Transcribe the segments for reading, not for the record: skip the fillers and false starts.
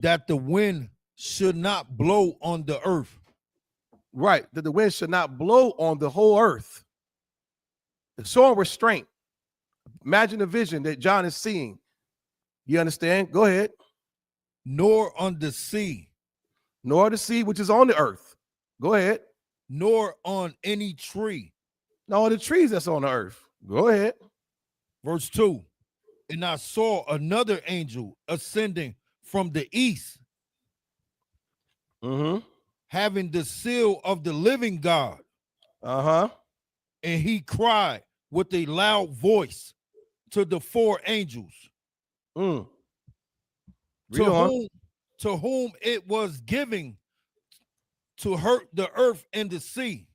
that the wind should not blow on the earth. Right, that the wind should not blow on the whole earth. Showing restraint. Imagine the vision that John is seeing. You understand? Go ahead. Nor on the sea. Nor the sea which is on the earth. Go ahead. Nor on any tree. No, the trees that's on the earth. Go ahead. Verse 2. And I saw another angel ascending from the east, having the seal of the living God. And he cried with a loud voice to the four angels, to whom it was given to hurt the earth and the sea.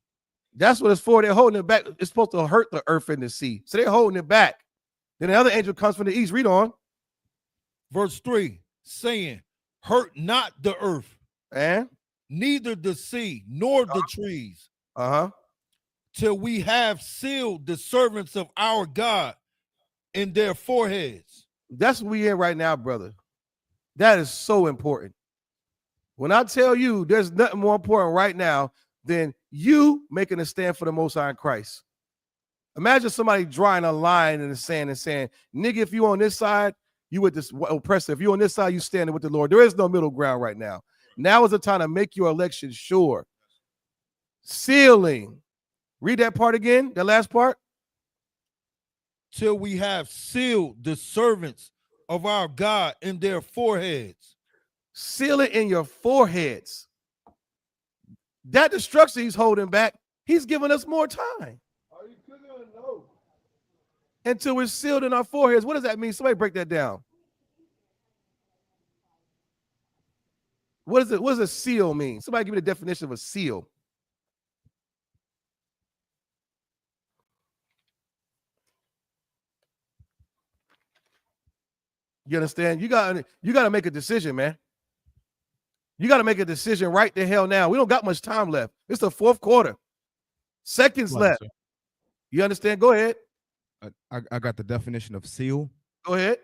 That's what it's for. They're holding it back. It's supposed to hurt the earth and the sea. So they're holding it back. Then the other angel comes from the east. Read on. Verse 3, saying, hurt not the earth, and neither the sea, nor the trees, till we have sealed the servants of our God in their foreheads. That's what we in right now, brother. That is so important. When I tell you there's nothing more important right now than you making a stand for the Most High in Christ. Imagine somebody drawing a line in the sand and saying, nigga, if you on this side, you with this oppressor. If you on this side, you standing with the Lord. There is no middle ground right now. Now is the time to make your election sure. Sealing. Read that part again, that last part. Till we have sealed the servants of our God in their foreheads. Seal it in your foreheads. That destruction he's holding back, he's giving us more time. Until we're sealed in our foreheads. What does that mean? Somebody break that down. What does a seal mean? Somebody give me the definition of a seal. You understand? You gotta make a decision, man. You gotta make a decision right the hell now. We don't got much time left. It's the fourth quarter. Seconds left. Sir. You understand? Go ahead. I got the definition of seal. Go ahead.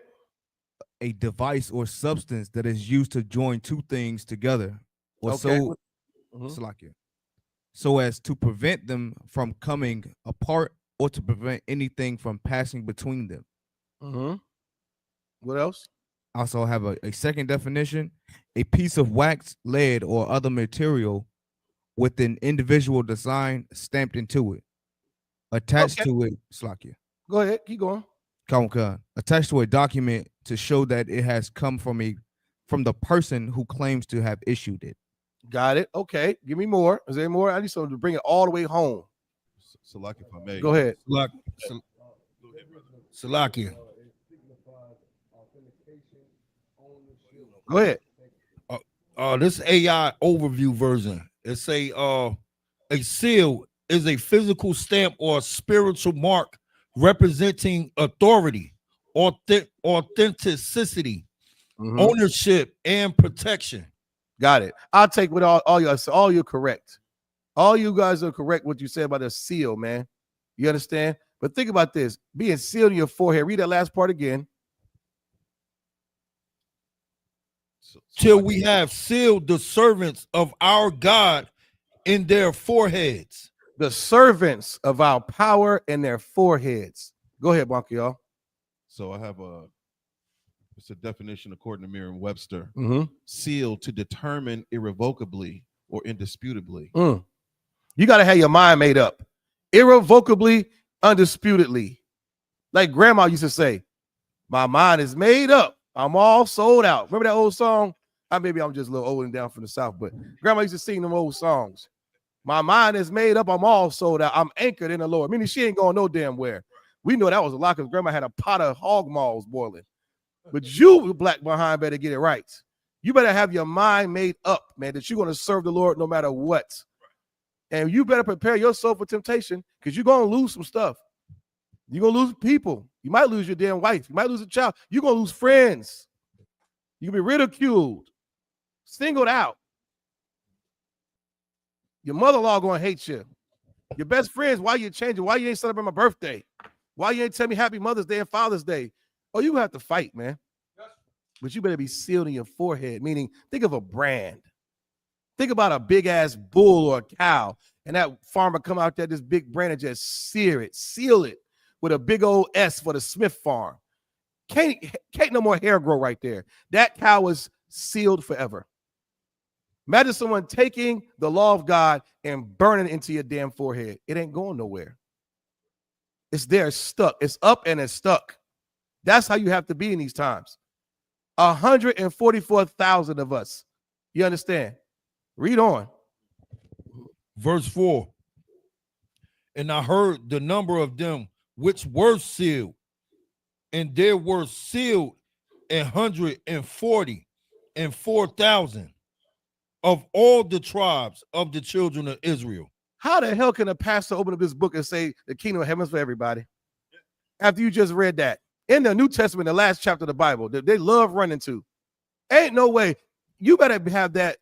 A device or substance that is used to join two things together, or so as to prevent them from coming apart, or to prevent anything from passing between them. What else? I also have a second definition: a piece of wax, lead, or other material with an individual design stamped into it, attached to it. Slakia. Go ahead, keep going. Attached to a document to show that it has come from the person who claims to have issued it. Got it. Okay, give me more. Is there more? I need someone to bring it all the way home. Salakia, if I may. Go ahead. Salakia. Go ahead. This AI overview version. It's a seal is a physical stamp or a spiritual mark representing authority, authenticity, ownership, and protection. Got it. I'll take what all you're correct. All you guys are correct what you said about the seal, man. You understand? But think about this. Being sealed in your forehead. Read that last part again. Till we have sealed the servants of our God in their foreheads. The servants of our power in their foreheads. Go ahead, Bonkiel. So I have it's a definition according to Merriam-Webster. Sealed to determine irrevocably or indisputably. You got to have your mind made up. Irrevocably, undisputedly. Like grandma used to say, my mind is made up. I'm all sold out. Remember that old song? Maybe I'm just a little old and down from the South, but grandma used to sing them old songs. My mind is made up. I'm all sold out. I'm anchored in the Lord. Meaning she ain't going no damn where. We know that was a lot because grandma had a pot of hog maws boiling. But you, black behind, better get it right. You better have your mind made up, man, that you're going to serve the Lord no matter what. And you better prepare yourself for temptation because you're going to lose some stuff. You're going to lose people. You might lose your damn wife. You might lose a child. You're going to lose friends. You'll be ridiculed, singled out. Your mother-in-law going to hate you. Your best friends, why you changing? Why you ain't celebrating my birthday? Why you ain't tell me happy Mother's Day and Father's Day? Oh, you have to fight, man. but you better be sealed in your forehead. Meaning, think of a brand. Think about a big ass bull or a cow, and that farmer come out there, this big brand, and just seal it with a big old S for the Smith farm. Can't no more hair grow right there. That cow is sealed forever. Imagine someone taking the law of God and burning it into your damn forehead. It ain't going nowhere. It's there, it's stuck. It's up and it's stuck. That's how you have to be in these times. 144,000 of us. You understand? Read on. Verse 4. And I heard the number of them which were sealed, and there were sealed 144,000 of all the tribes of the children of Israel. How the hell can a pastor open up this book and say the kingdom of heaven is for everybody? After you just read that. In the New Testament, the last chapter of the Bible, that they love running to. Ain't no way. You better have that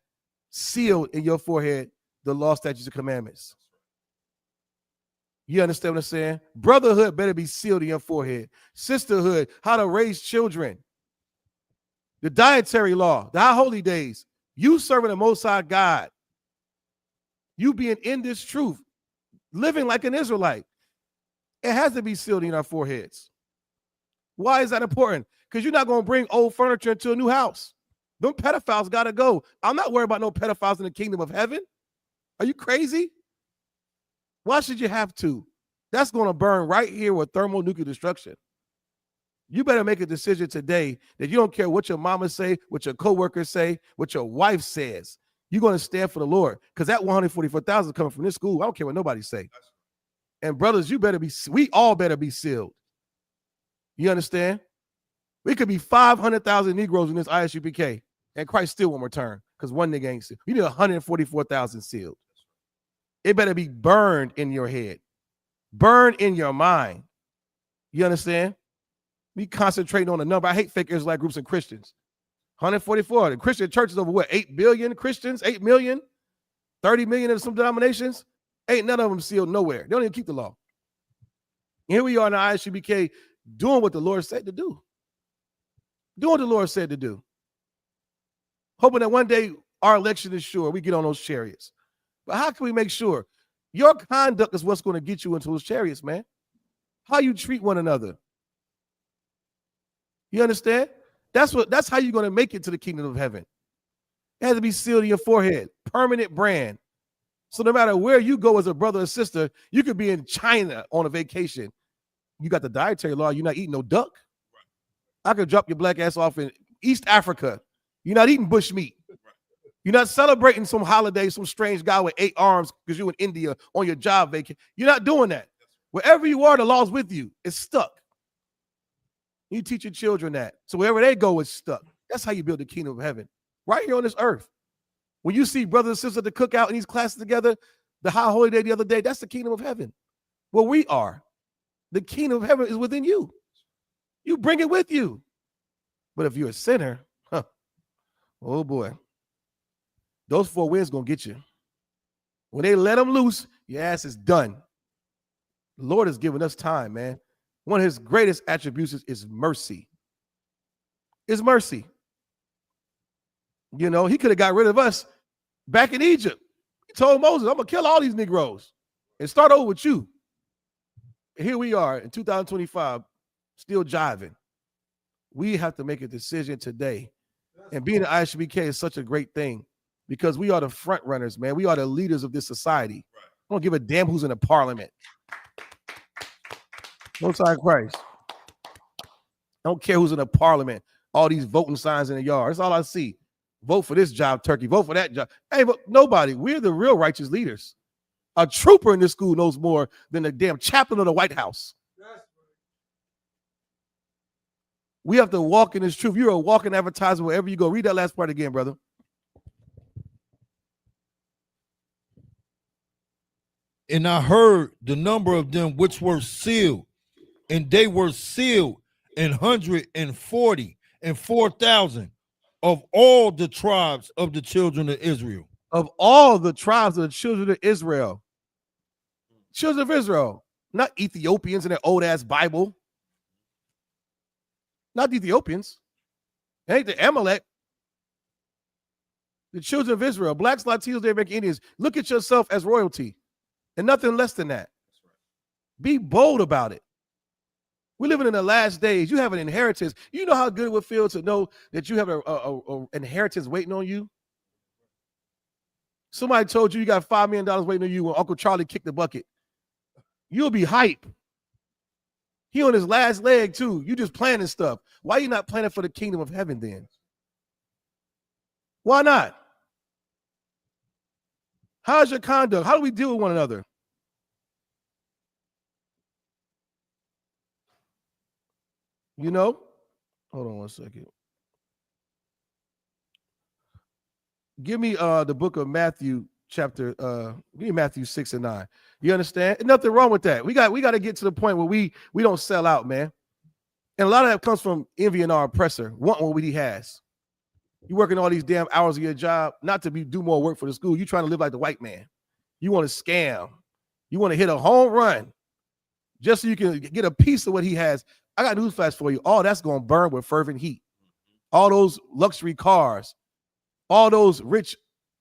sealed in your forehead, the law, statutes, and commandments. You understand what I'm saying? Brotherhood better be sealed in your forehead. Sisterhood, how to raise children. The dietary law, the high holy days. You serving the Most High God. You being in this truth, living like an Israelite. It has to be sealed in our foreheads. Why is that important? Because you're not going to bring old furniture into a new house. Them pedophiles got to go. I'm not worried about no pedophiles in the kingdom of heaven. Are you crazy? Why should you have to? That's going to burn right here with thermonuclear destruction. You better make a decision today that you don't care what your mama say, what your coworkers say, what your wife says. You're going to stand for the Lord, because that 144,000 coming from this school. I don't care what nobody say. And brothers, we all better be sealed. You understand? We could be 500,000 Negroes in this ISUPK, and Christ still won't return because one nigga ain't sealed. You need 144,000 sealed. It better be burned in your head, burned in your mind. You understand? We concentrating on the number. I hate fake Israelite groups and Christians. 144. The Christian church is over what? 8 billion Christians? 8 million? 30 million in some denominations? Ain't none of them sealed nowhere. They don't even keep the law. Here we are in the ISUBK doing what the Lord said to do. Doing what the Lord said to do. Hoping that one day our election is sure. We get on those chariots. But how can we make sure? Your conduct is what's going to get you into those chariots, man. How you treat one another. You understand? That's how you're going to make it to the kingdom of heaven. It has to be sealed in your forehead. Permanent brand. So no matter where you go as a brother or sister, you could be in China on a vacation. You got the dietary law. You're not eating no duck. I could drop your black ass off in East Africa. You're not eating bush meat. You're not celebrating some holiday, some strange guy with 8 arms because you're in India on your job vacation. You're not doing that. Wherever you are, the law's with you. It's stuck. You teach your children that. So wherever they go, it's stuck. That's how you build the kingdom of heaven. Right here on this earth. When you see brothers and sisters at the cookout in these classes together, the high holy day the other day, that's the kingdom of heaven. Where we are. The kingdom of heaven is within you. You bring it with you. But if you're a sinner, oh boy, those 4 winds going to get you. When they let them loose, your ass is done. The Lord has given us time, man. One of his greatest attributes is mercy. It's mercy. You know, he could have got rid of us back in Egypt. He told Moses, I'm going to kill all these Negroes and start over with you. And here we are in 2025, still jiving. We have to make a decision today. And being an ISBK is such a great thing because we are the front runners, man. We are the leaders of this society. I don't give a damn who's in the parliament. Most High Christ. I don't care who's in the parliament. All these voting signs in the yard. That's all I see. Vote for this job, turkey. Vote for that job. Hey, but nobody. We're the real righteous leaders. A trooper in this school knows more than the damn chaplain of the White House. We have to walk in this truth. You're a walking advertisement wherever you go. Read that last part again, brother. And I heard the number of them which were sealed, and they were sealed 144,000 of all the tribes of the children of Israel. Of all the tribes of the children of Israel. Children of Israel. Not Ethiopians in their old ass Bible. Not the Ethiopians. It ain't the Amalek. The children of Israel, blacks, Latinos, American Indians. Look at yourself as royalty and nothing less than that. Be bold about it. We're living in the last days. You have an inheritance. You know how good it would feel to know that you have a inheritance waiting on you? Somebody told you got $5 million waiting on you when Uncle Charlie kicked the bucket. You'll be hype. He on his last leg too. You just planning stuff. Why are you not planning for the kingdom of heaven then? Why not? How's your conduct? How do we deal with one another? You know? Hold on one second. Give me the book of Matthew, chapter, give me Matthew 6 and 9. You understand? There's nothing wrong with that. We got to get to the point where we don't sell out, man. And a lot of that comes from envying our oppressor, wanting what he has. You working all these damn hours of your job, not to do more work for the school. You trying to live like the white man. You want to scam. You want to hit a home run just so you can get a piece of what he has. I got news flash for you. All that's going to burn with fervent heat. All those luxury cars, all those rich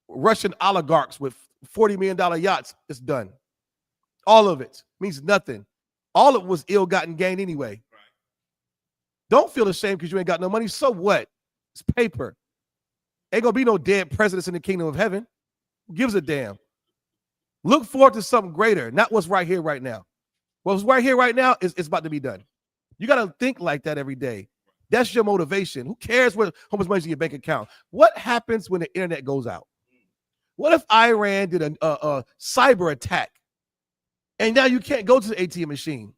Russian oligarchs with $40 million yachts, it's done. All of it means nothing. All of it was ill-gotten gain anyway. Don't feel ashamed because you ain't got no money. So what? It's paper. Ain't gonna be no dead presidents in the kingdom of heaven. Who gives a damn? Look forward to something greater, not what's right here, right now. What's right here, right now is about to be done. You got to think like that every day. That's your motivation. Who cares how much money's in your bank account? What happens when the internet goes out? What if Iran did a cyber attack and now you can't go to the ATM machine?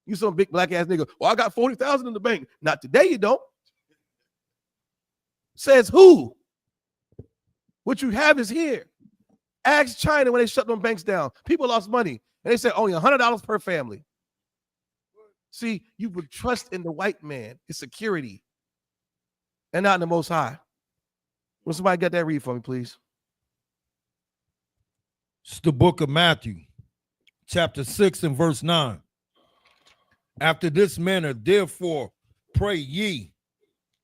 You some big black ass nigga. Well, I got 40,000 in the bank. Not today, you don't. Says who? What you have is here. Ask China when they shut them banks down. People lost money. And they said only $100 per family. See, you would trust in the white man, his security, and not in the Most High. Will somebody get that read for me, please? It's the book of Matthew, chapter 6 and verse 9. After this manner, therefore, pray ye,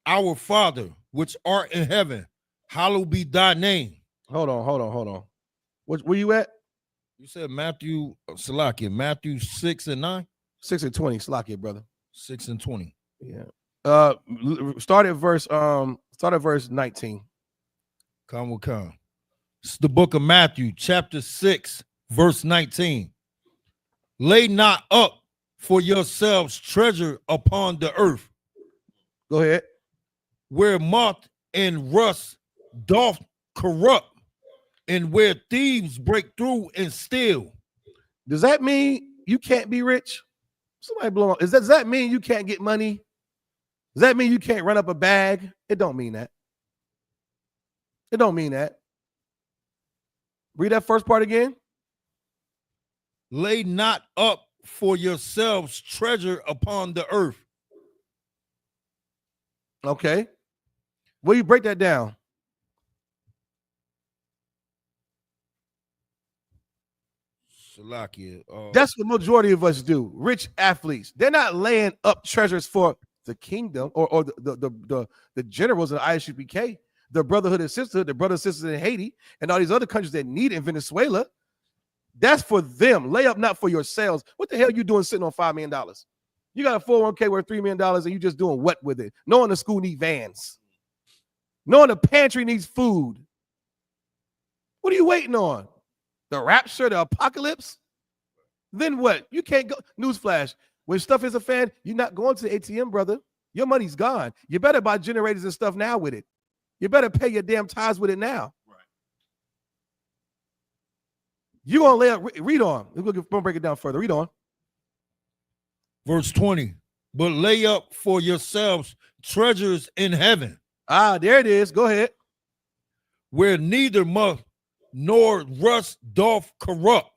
our Father, which art in heaven, hallowed be thy name. Hold on. Where you at? You said Matthew, Salakia, Matthew 6 and 9? 6 and 20, Slack it, brother. 6 and 20. Yeah. Start at verse 19. Come. It's the book of Matthew, chapter 6, verse 19. Lay not up for yourselves treasure upon the earth. Go ahead. Where moth and rust doth corrupt, and where thieves break through and steal. Does that mean you can't be rich? Somebody blow up. Does that mean you can't get money? Does that mean you can't run up a bag? It don't mean that. It don't mean that. Read that first part again. Lay not up for yourselves treasure upon the earth. Okay. Will you break that down? Salakia. That's what majority of us do. Rich athletes. They're not laying up treasures for the kingdom or the generals of the Isupk, the Brotherhood and Sisterhood, the brothers and sisters in Haiti, and all these other countries that need it in Venezuela. That's for them. Lay up not for yourselves. What the hell are you doing sitting on $5 million? You got a 401k worth $3 million and you just doing what with it? Knowing the school need vans. Knowing the pantry needs food. What are you waiting on? The rapture, the apocalypse? Then what? You can't go. Newsflash. When stuff is a fan, you're not going to the ATM, brother. Your money's gone. You better buy generators and stuff now with it. You better pay your damn tithes with it now. Right. You're going to lay up. Read on. We're going to break it down further. Read on. Verse 20. But lay up for yourselves treasures in heaven. There it is. Go ahead. Where neither moth nor rust doth corrupt,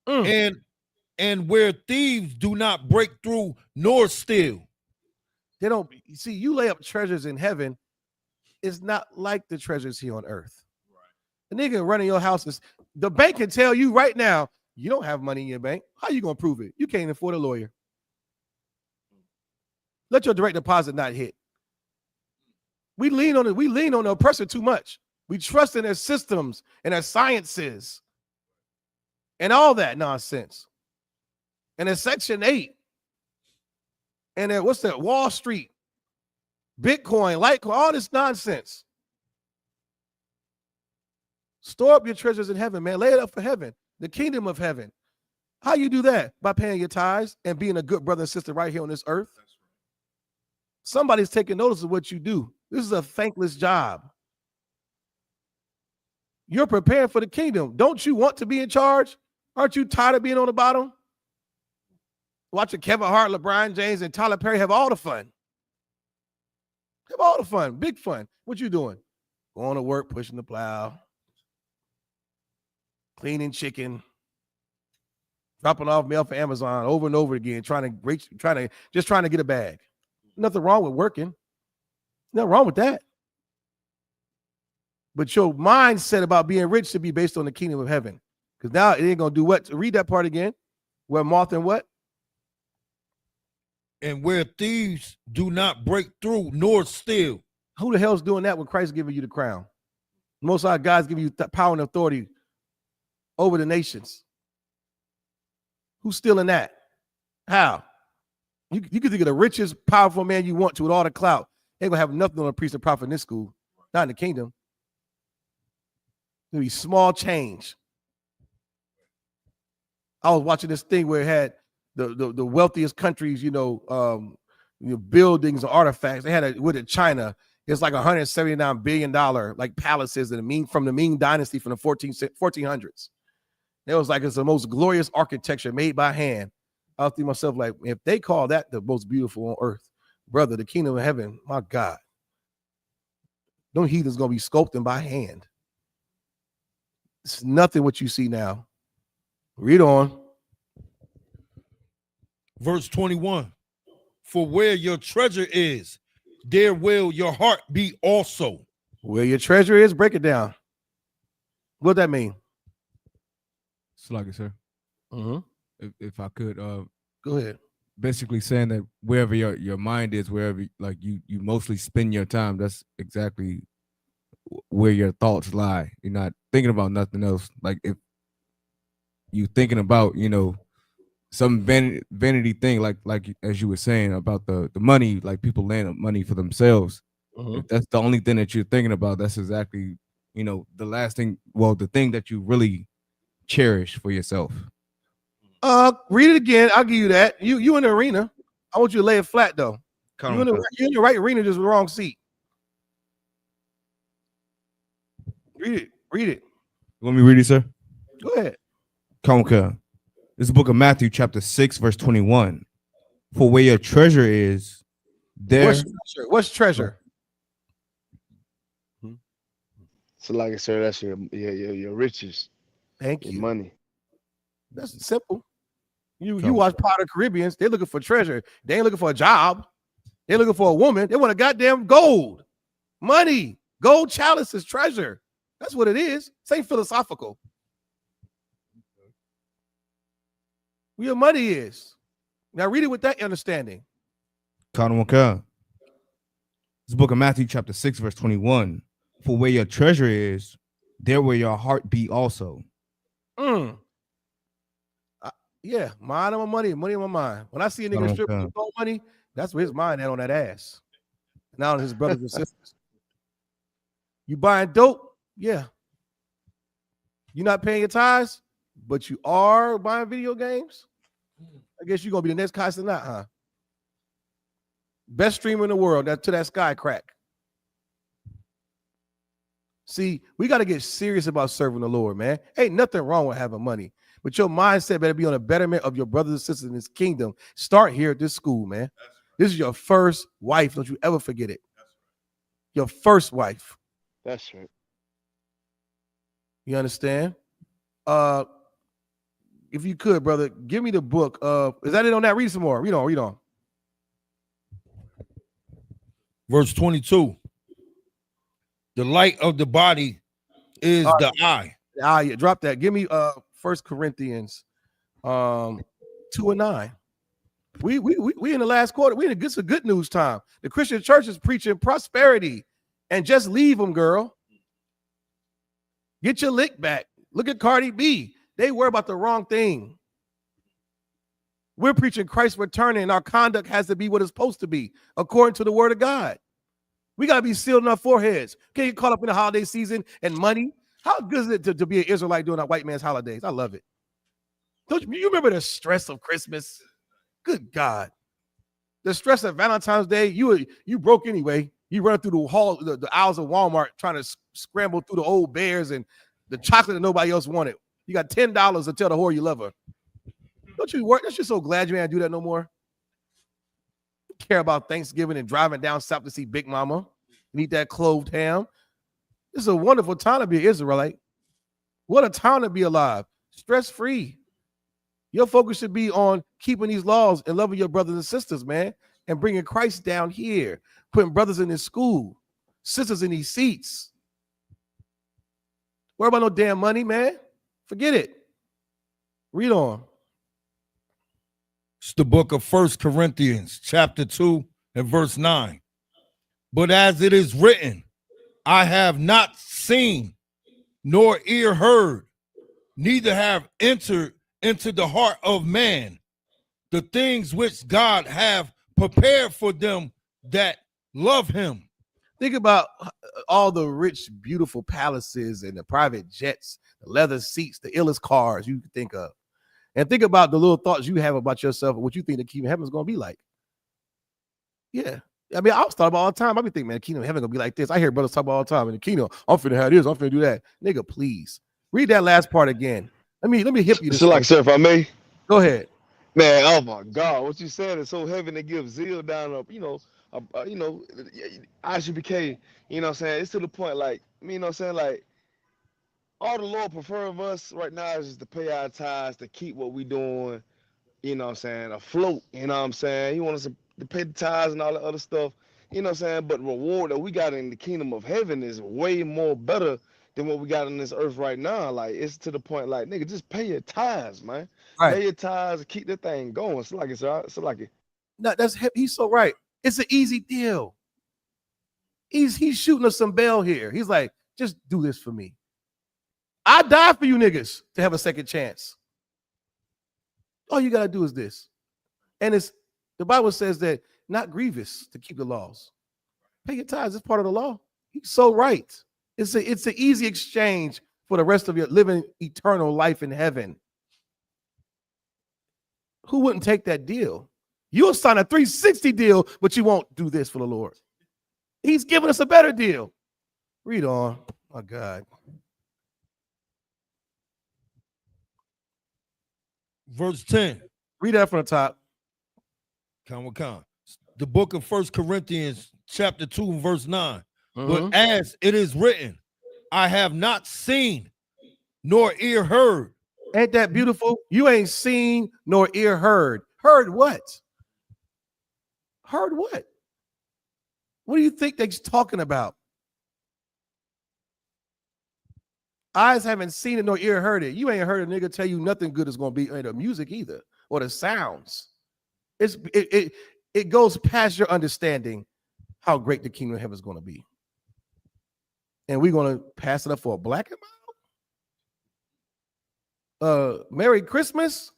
and where thieves do not break through nor steal. They don't see you lay up treasures in heaven. It's not like the treasures here on earth. Right. The nigga running your house the bank can tell you right now you don't have money in your bank. How you gonna prove it? You can't afford a lawyer. Let your direct deposit not hit. We lean on it. We lean on the oppressor too much. We trust in their systems and their sciences and all that nonsense. And in Section 8, and then what's that? Wall Street, Bitcoin, Litecoin, all this nonsense. Store up your treasures in heaven, man. Lay it up for heaven, the kingdom of heaven. How you do that? By paying your tithes and being a good brother and sister right here on this earth. Somebody's taking notice of what you do. This is a thankless job. You're preparing for the kingdom. Don't you want to be in charge? Aren't you tired of being on the bottom? Watching Kevin Hart, LeBron James, and Tyler Perry have all the fun. Have all the fun, big fun. What you doing? Going to work, pushing the plow, cleaning chicken, dropping off mail for Amazon over and over again, trying to get a bag. Nothing wrong with working. Nothing wrong with that. But your mindset about being rich should be based on the kingdom of heaven. Because now it ain't gonna do what? Read that part again. Where moth and what? And where thieves do not break through nor steal. Who the hell's doing that when Christ giving you the crown? Most of our guys give you power and authority over the nations. Who's stealing that? How? You can think of the richest, powerful man you want to with all the clout. Ain't gonna have nothing on a priest and prophet in this school. Not in the kingdom. It'll be small change. I was watching this thing where it had the wealthiest countries, buildings or artifacts. They had with it China. It's like $179 billion like palaces from the Ming Dynasty from the 1400s. It was like it's the most glorious architecture made by hand. I was thinking to myself, like, if they call that the most beautiful on earth, brother, the kingdom of heaven, my God, no heathens gonna be sculpted by hand. It's nothing what you see now. Read on. Verse 21. For where your treasure is, there will your heart be also. Where your treasure is, break it down. What that mean? Slugger, sir. Mm-hmm. If I could, Go ahead. basically saying that wherever your mind is, wherever like you mostly spend your time, that's exactly where your thoughts lie. You're not thinking about nothing else. Like if you thinking about, some vanity thing, like as you were saying about the money, like people laying up money for themselves. Mm-hmm. If that's the only thing that you're thinking about, that's exactly, the last thing, the thing that you really cherish for yourself. Read it again. I'll give you that. You in the arena. I want you to lay it flat though. You're in the right arena, just the wrong seat. Read it. You want me to read it, sir? Go ahead. Conquer. This is the book of Matthew, chapter 6, verse 21. For where your treasure is, there. What's treasure? So, like I said, that's your riches. Thank your you. Money. That's simple. You watch Pirates of the Caribbean. They're looking for treasure. They ain't looking for a job. They're looking for a woman. They want a goddamn gold, money, gold chalices, treasure. That's what it is. This ain't philosophical. Where your money is. Now read it with that understanding. This is the book of Matthew, chapter 6, verse 21. For where your treasure is, there will your heart be also. Yeah, mind on my money, money on my mind. When I see a nigga stripping money, that's where his mind at on that ass. Now on his brothers and sisters. You buying dope? Yeah. You're not paying your tithes, but you are buying video games? I guess you're gonna be the next Kai Cenat, huh? Best streamer in the world, to that sky crack. See, we got to get serious about serving the Lord, man. Ain't nothing wrong with having money, but your mindset better be on the betterment of your brothers and sisters in this kingdom. Start here at this school, man. This is your first wife. Don't you ever forget it. Your first wife. That's right. You understand? If you could, brother, give me the book. Is that it on that? Read some more. Read on. Verse 22. The light of the body is the eye. Yeah, drop that. Give me 1 Corinthians 2:9. We in the last quarter. It's a good news time. The Christian church is preaching prosperity. and just leave them, girl. Get your lick back. Look at Cardi B. They worry about the wrong thing. We're preaching Christ returning, and our conduct has to be what it's supposed to be, according to the word of God. We got to be sealed in our foreheads. Can't get caught up in the holiday season and money. How good is it to be an Israelite during a white man's holidays? I love it. Don't you remember the stress of Christmas? Good God. The stress of Valentine's Day, you broke anyway. You run through the aisles of Walmart trying to scramble through the old bears and the chocolate that nobody else wanted. You got $10 to tell the whore you love her. Don't you work? Don't you so glad you ain't do that no more? You care about Thanksgiving and driving down south to see Big Mama and eat that cloved ham. This is a wonderful time to be an Israelite. What a time to be alive. Stress-free. Your focus should be on keeping these laws and loving your brothers and sisters, man, and bringing Christ down here, putting brothers in this school, sisters in these seats. Worry about no damn money, man. Forget it. Read on. It's the book of 1 Corinthians, chapter 2 and verse 9. But as it is written, I have not seen, nor ear heard, neither have entered into the heart of man the things which God have prepared for them that love him. Think about all the rich, beautiful palaces and the private jets, the leather seats, the illest cars you can think of. And think about the little thoughts you have about yourself and what you think the kingdom of heaven is going to be like. Yeah. I mean, I was thought about all the time. I be thinking, man, the kingdom of heaven going to be like this. I hear brothers talk about all the time. In the kingdom, I'm finna have this, I'm finna do that. Nigga, please. Read that last part again. Let me hip you this. So, like, sir, if I may. Go ahead. Man, oh my God, what you said is so heavy to give zeal down up, Isupk, you know what I'm saying? It's to the point, like, you know what I'm saying? Like, all the Lord prefer of us right now is just to pay our tithes, to keep what we doing, you know what I'm saying, afloat, you know what I'm saying? He wants us to pay the tithes and all the other stuff, you know what I'm saying? But the reward that we got in the kingdom of heaven is way more better than what we got on this earth right now. Like, it's to the point, like, nigga, just pay your tithes, man. Right. Pay your tithes and keep that thing going. It's like it. No, he's so right. It's an easy deal. He's shooting us some bail here. He's like, just do this for me. I die for you niggas to have a second chance. All you gotta do is this. And the Bible says that not grievous to keep the laws. Pay your tithes, it's part of the law. He's so right. It's an easy exchange for the rest of your living eternal life in heaven. Who wouldn't take that deal? You'll sign a 360 deal, but you won't do this for the Lord. He's giving us a better deal. Read on. Oh, God. Verse 10. Read that from the top. Come. The book of 1 Corinthians, chapter 2, verse 9. Mm-hmm. But as it is written, I have not seen, nor ear heard. Ain't that beautiful? You ain't seen nor ear heard. Heard what? Heard what? What do you think they're talking about? Eyes haven't seen it nor ear heard it. You ain't heard a nigga tell you nothing good is going to be in the music either, or the sounds. It goes past your understanding how great the kingdom of heaven is going to be. And we're going to pass it up for a black and mild? Merry Christmas?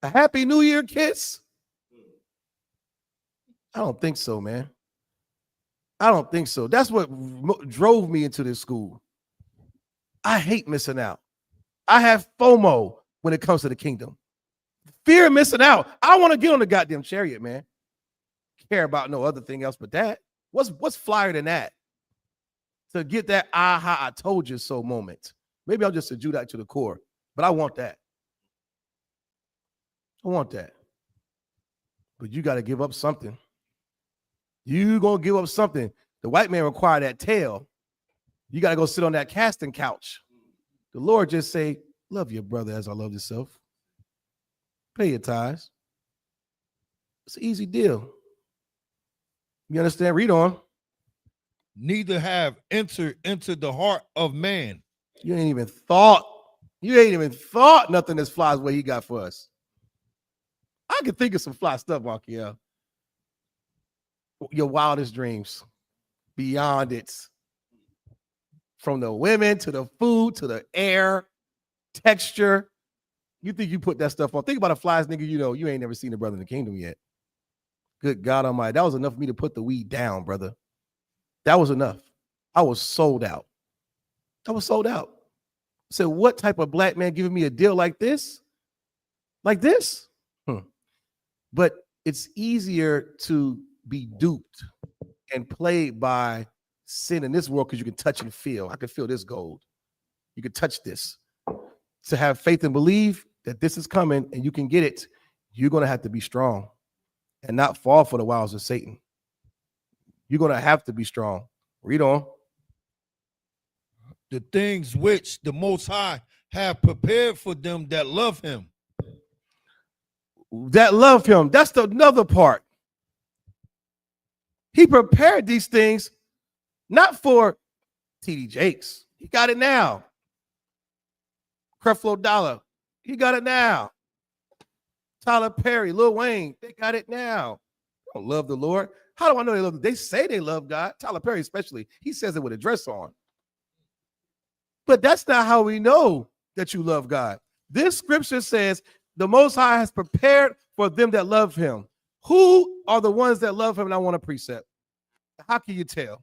A Happy New Year kiss? I don't think so, man. I don't think so. That's what drove me into this school. I hate missing out. I have FOMO when it comes to the kingdom. Fear of missing out. I want to get on the goddamn chariot, man. Care about no other thing else but that. What's flyer than that? To get that aha, I told you so moment. Maybe I'm just a Judite to the core, but I want that. I want that. But you got to give up something. You going to give up something. The white man require that tail. You got to go sit on that casting couch. The Lord just say, love your brother as I love yourself. Pay your tithes. It's an easy deal. You understand? Read on. Neither have entered into the heart of man. You ain't even thought nothing as fly as what he got for us. I can think of some fly stuff, Markiel. Your wildest dreams, beyond it. From the women to the food to the air, texture. You think you put that stuff on? Think about a flies nigga, you know, you ain't never seen a Brother in the Kingdom yet. Good God Almighty. That was enough for me to put the weed down, brother. That was enough. I was sold out. I said, what type of black man giving me a deal like this? Like this? But it's easier to be duped and played by sin in this world because you can touch and feel. I can feel this gold. You can touch this. To have faith and believe that this is coming and you can get it, you're going to have to be strong and not fall for the wiles of Satan. You're going to have to be strong. Read on. The things which the Most High have prepared for them that love him. That love him. That's the another part. He prepared these things not for TD Jakes. He got it now. Creflo Dollar. He got it now. Tyler Perry, Lil Wayne, they got it now. They don't love the Lord. How do I know they love? They say they love God. Tyler Perry especially. He says it with a dress on. But that's not how we know that you love God. This scripture says the Most High has prepared for them that love him. Who are the ones that love him? And I want a precept. How can you tell?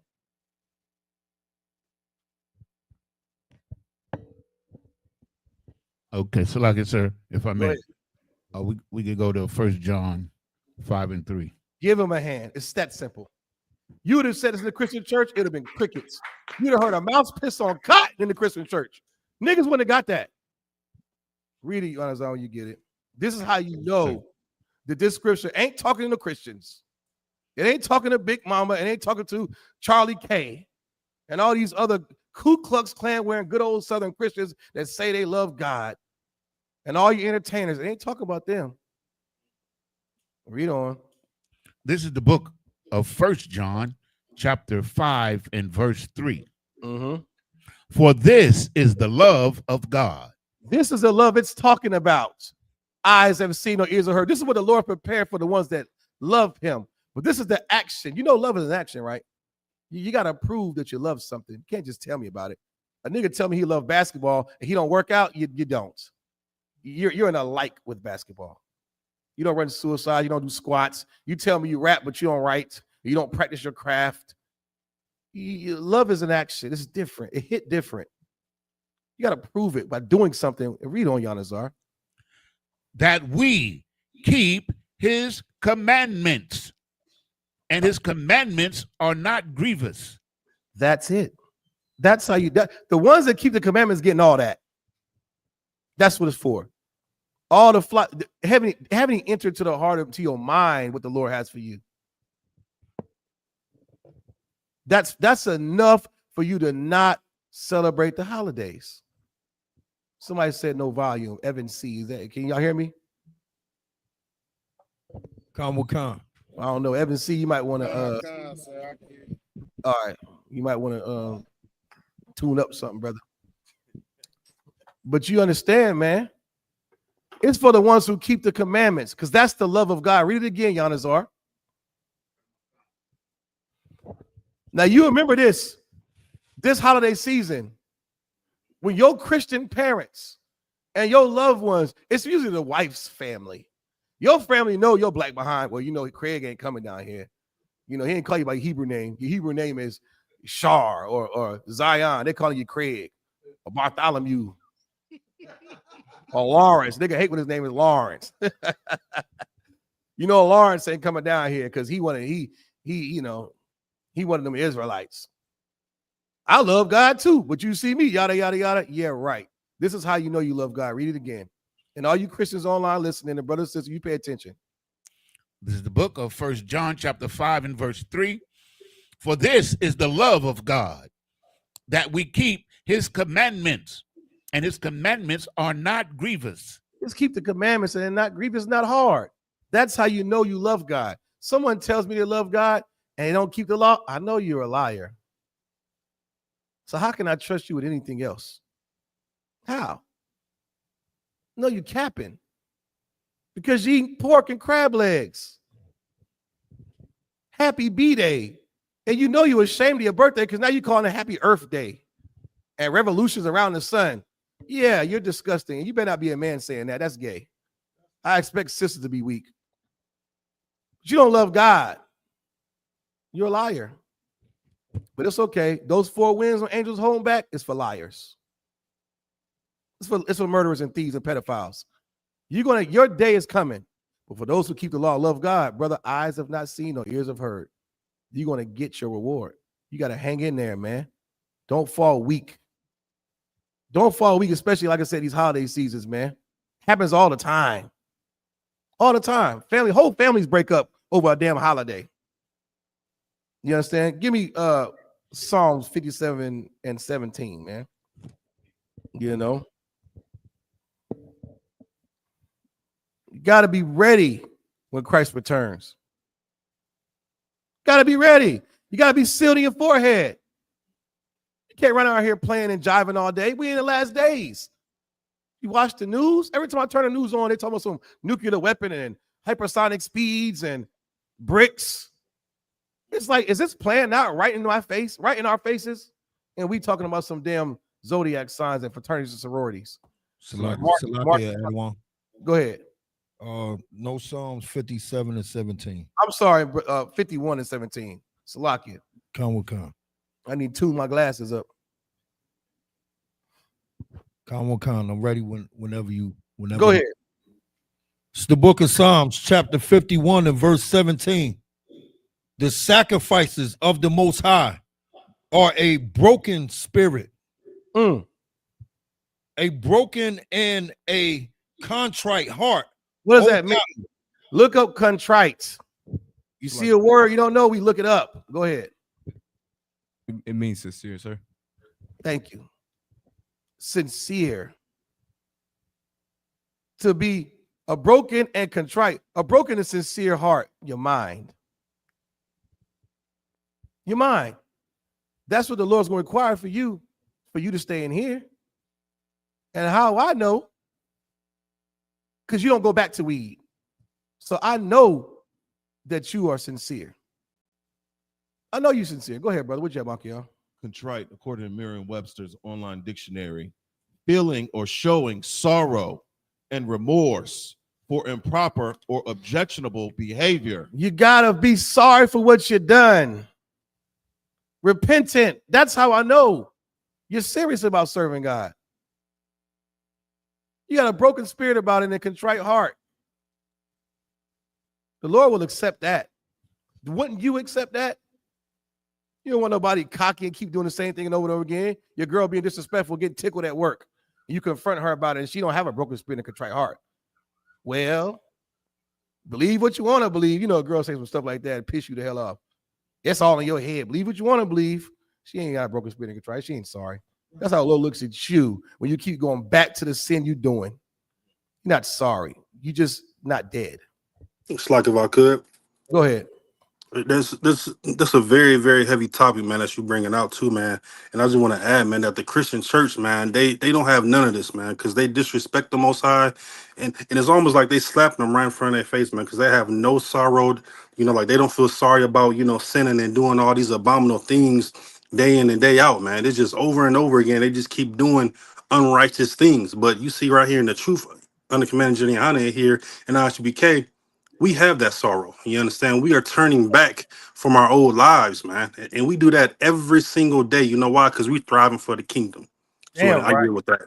Okay, so like I said, if I may, we could go to 1 John 5:3. Give him a hand. It's that simple. You would have said this in the Christian church, it would have been crickets. You'd have heard a mouse piss on cotton in the Christian church. Niggas wouldn't have got that. Read it on his own, you get it. This is how you know that this scripture ain't talking to Christians. It ain't talking to Big Mama. It ain't talking to Charlie K. and all these other Ku Klux Klan wearing good old Southern Christians that say they love God. And all you entertainers, it ain't talking about them. Read on. This is the book of 1 John, chapter 5 and verse 3. For this is the love of God. This is the love it's talking about. Eyes have seen or ears have heard. This is what the Lord prepared for the ones that love him. But this is the action. You know love is an action, right? You got to prove that you love something. You can't just tell me about it. A nigga tell me he loves basketball and he don't work out, you don't. You're in a like with basketball. You don't run suicide. You don't do squats. You tell me you rap, but you don't write. You don't practice your craft. Love is an action. It's different. It hit different. You got to prove it by doing something. Read on, Yanazar. That we keep his commandments, and his commandments are not grievous. That's it. That's how you, the ones that keep the commandments getting all that. That's what it's for. All the having entered to the heart of, to your mind what the Lord has for you. That's enough for you to not celebrate the holidays. Somebody said no volume. Evan C. Is that, can y'all hear me? Come with come. I don't know. Evan C. You might want to all right. You might want to tune up something, brother. But you understand, man. It's for the ones who keep the commandments, because that's the love of God. Read it again, Yanazar. Now you remember this holiday season, when your Christian parents and your loved ones, it's usually the wife's family. Your family know your black behind. Well, you know, Craig ain't coming down here. You know, he ain't call you by your Hebrew name. Your Hebrew name is Shar or Zion. They calling you Craig or Bartholomew or Lawrence. Nigga hate when his name is Lawrence. You know, Lawrence ain't coming down here because he one of them Israelites. I love God too, but you see me, yada, yada, yada. Yeah, right. This is how you know you love God. Read it again. And all you Christians online listening, and brothers and sisters, you pay attention. This is the book of 1 John chapter 5 and verse 3. For this is the love of God, that we keep his commandments, and his commandments are not grievous. Just keep the commandments, and they're not grievous, not hard. That's how you know you love God. Someone tells me they love God and they don't keep the law, I know you're a liar. So how can I trust you with anything else? How? No, you capping. Because you eat pork and crab legs. Happy B-Day. And you know you're ashamed of your birthday because now you're calling it Happy Earth Day. and revolutions around the sun. Yeah, you're disgusting. You better not be a man saying that. That's gay. I expect sisters to be weak. But you don't love God. You're a liar. But it's okay. Those 4 winds on angels holding back is for liars. It's for murderers and thieves and pedophiles. Your day is coming. But for those who keep the law, love God, brother, eyes have not seen, nor ears have heard. You're going to get your reward. You got to hang in there, man. Don't fall weak. Don't fall weak, especially, like I said, these holiday seasons, man. Happens all the time. All the time. Whole families break up over a damn holiday. You understand? Give me Psalms 57 and 17, man. You know? You got to be ready when Christ returns. Got to be ready. You got to be sealed in your forehead. You can't run out here playing and jiving all day. We in the last days. You watch the news. Every time I turn the news on, they talk about some nuclear weapon and hypersonic speeds and bricks. It's like, is this playing out right in my face, right in our faces? And we talking about some damn zodiac signs and fraternities and sororities. Salakia, Go ahead. No Psalms 57 and 17. I'm sorry, 51 and 17. Salakia. Come. I need to tune my glasses up. Come. I'm ready whenever you. Go ahead. It's the book of Psalms, chapter 51 and verse 17. The sacrifices of the Most High are a broken spirit, a broken and a contrite heart. What does that mean? Look up contrite. You see a word you don't know, we look it up. Go ahead. It means sincere, sir. Thank you. Sincere. To be a broken and contrite, a broken and sincere heart, your mind. Your mind. That's what the Lord's going to require for you to stay in here. And how I know? Because you don't go back to weed. So I know that you are sincere. I know you're sincere. Go ahead, brother. What you have, Akio? Contrite, according to Merriam-Webster's online dictionary, feeling or showing sorrow and remorse for improper or objectionable behavior. You got to be sorry for what you've done. Repentant. That's how I know you're serious about serving God. You got a broken spirit about it and a contrite heart. The Lord will accept that. Wouldn't you accept that? You don't want nobody cocky and keep doing the same thing and over again. Your girl being disrespectful, getting tickled at work. You confront her about it and she don't have a broken spirit and a contrite heart. Well, believe what you want to believe. You know, a girl say some stuff like that and piss you the hell off. It's all in your head. Believe what you want to believe. She ain't got a broken spirit and contrite. She ain't sorry. That's how the Lord looks at you when you keep going back to the sin you're doing. You're not sorry. You just not dead. It's like, if I could. Go ahead. That's a very, very heavy topic, man, that you bringing out too, man. And I just want to add, man, that the Christian church, man, they don't have none of this, man, because they disrespect the Most High, and it's almost like they slap them right in front of their face, man, because they have no sorrow, you know, like they don't feel sorry about, you know, sinning and doing all these abominable things day in and day out, man. It's just over and over again. They just keep doing unrighteous things. But you see right here in the truth, under Commander Jenny Hana here in ISUBK, we have that sorrow. You understand? We are turning back from our old lives, man. And we do that every single day. You know why? Because we're thriving for the kingdom. So Damn, I agree with that.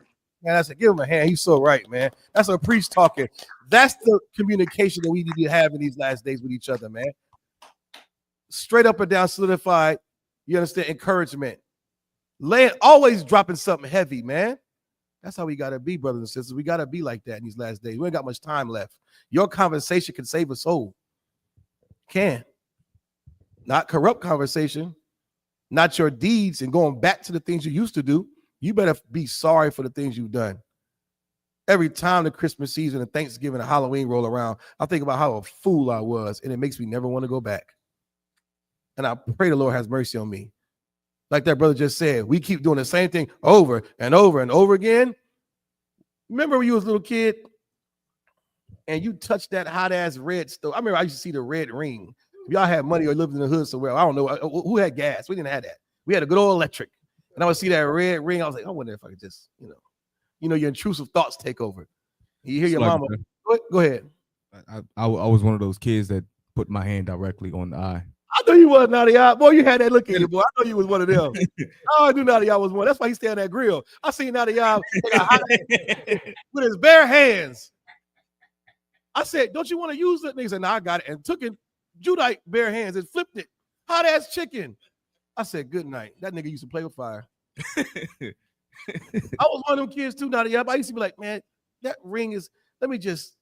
Man, I said, give him a hand. He's so right, man. That's a priest talking. That's the communication that we need to have in these last days with each other, man. Straight up and down, solidified. You understand? Encouragement. Always dropping something heavy, man. That's how we got to be, brothers and sisters. We got to be like that in these last days. We ain't got much time left. Your conversation can save a soul. Can. Not corrupt conversation. Not your deeds and going back to the things you used to do. You better be sorry for the things you've done. Every time the Christmas season and Thanksgiving and Halloween roll around, I think about how a fool I was, and it makes me never want to go back. And I pray the Lord has mercy on me. Like that brother just said, we keep doing the same thing over and over and over again. Remember when you was a little kid and you touched that hot ass red stove? I remember I used to see the red ring. If y'all had money or lived in the hood somewhere, I don't know who had gas. We didn't have that. We had a good old electric. And I would see that red ring. I was like, I wonder if I could just, your intrusive thoughts take over. You hear your mama. Go ahead. I was one of those kids that put my hand directly on the eye. I know you was, Nayathaq. Boy, you had that look in you, boy. I know you was one of them. I knew Nayathaq was one. That's why he stayed on that grill. I seen Nayathaq with his bare hands. I said, don't you want to use it? And he said, no, I got it. And took it, Judite bare hands and flipped it. Hot ass chicken. I said, good night. That nigga used to play with fire. I was one of them kids too, Nayathaq. I used to be like, man, that ring is, let me just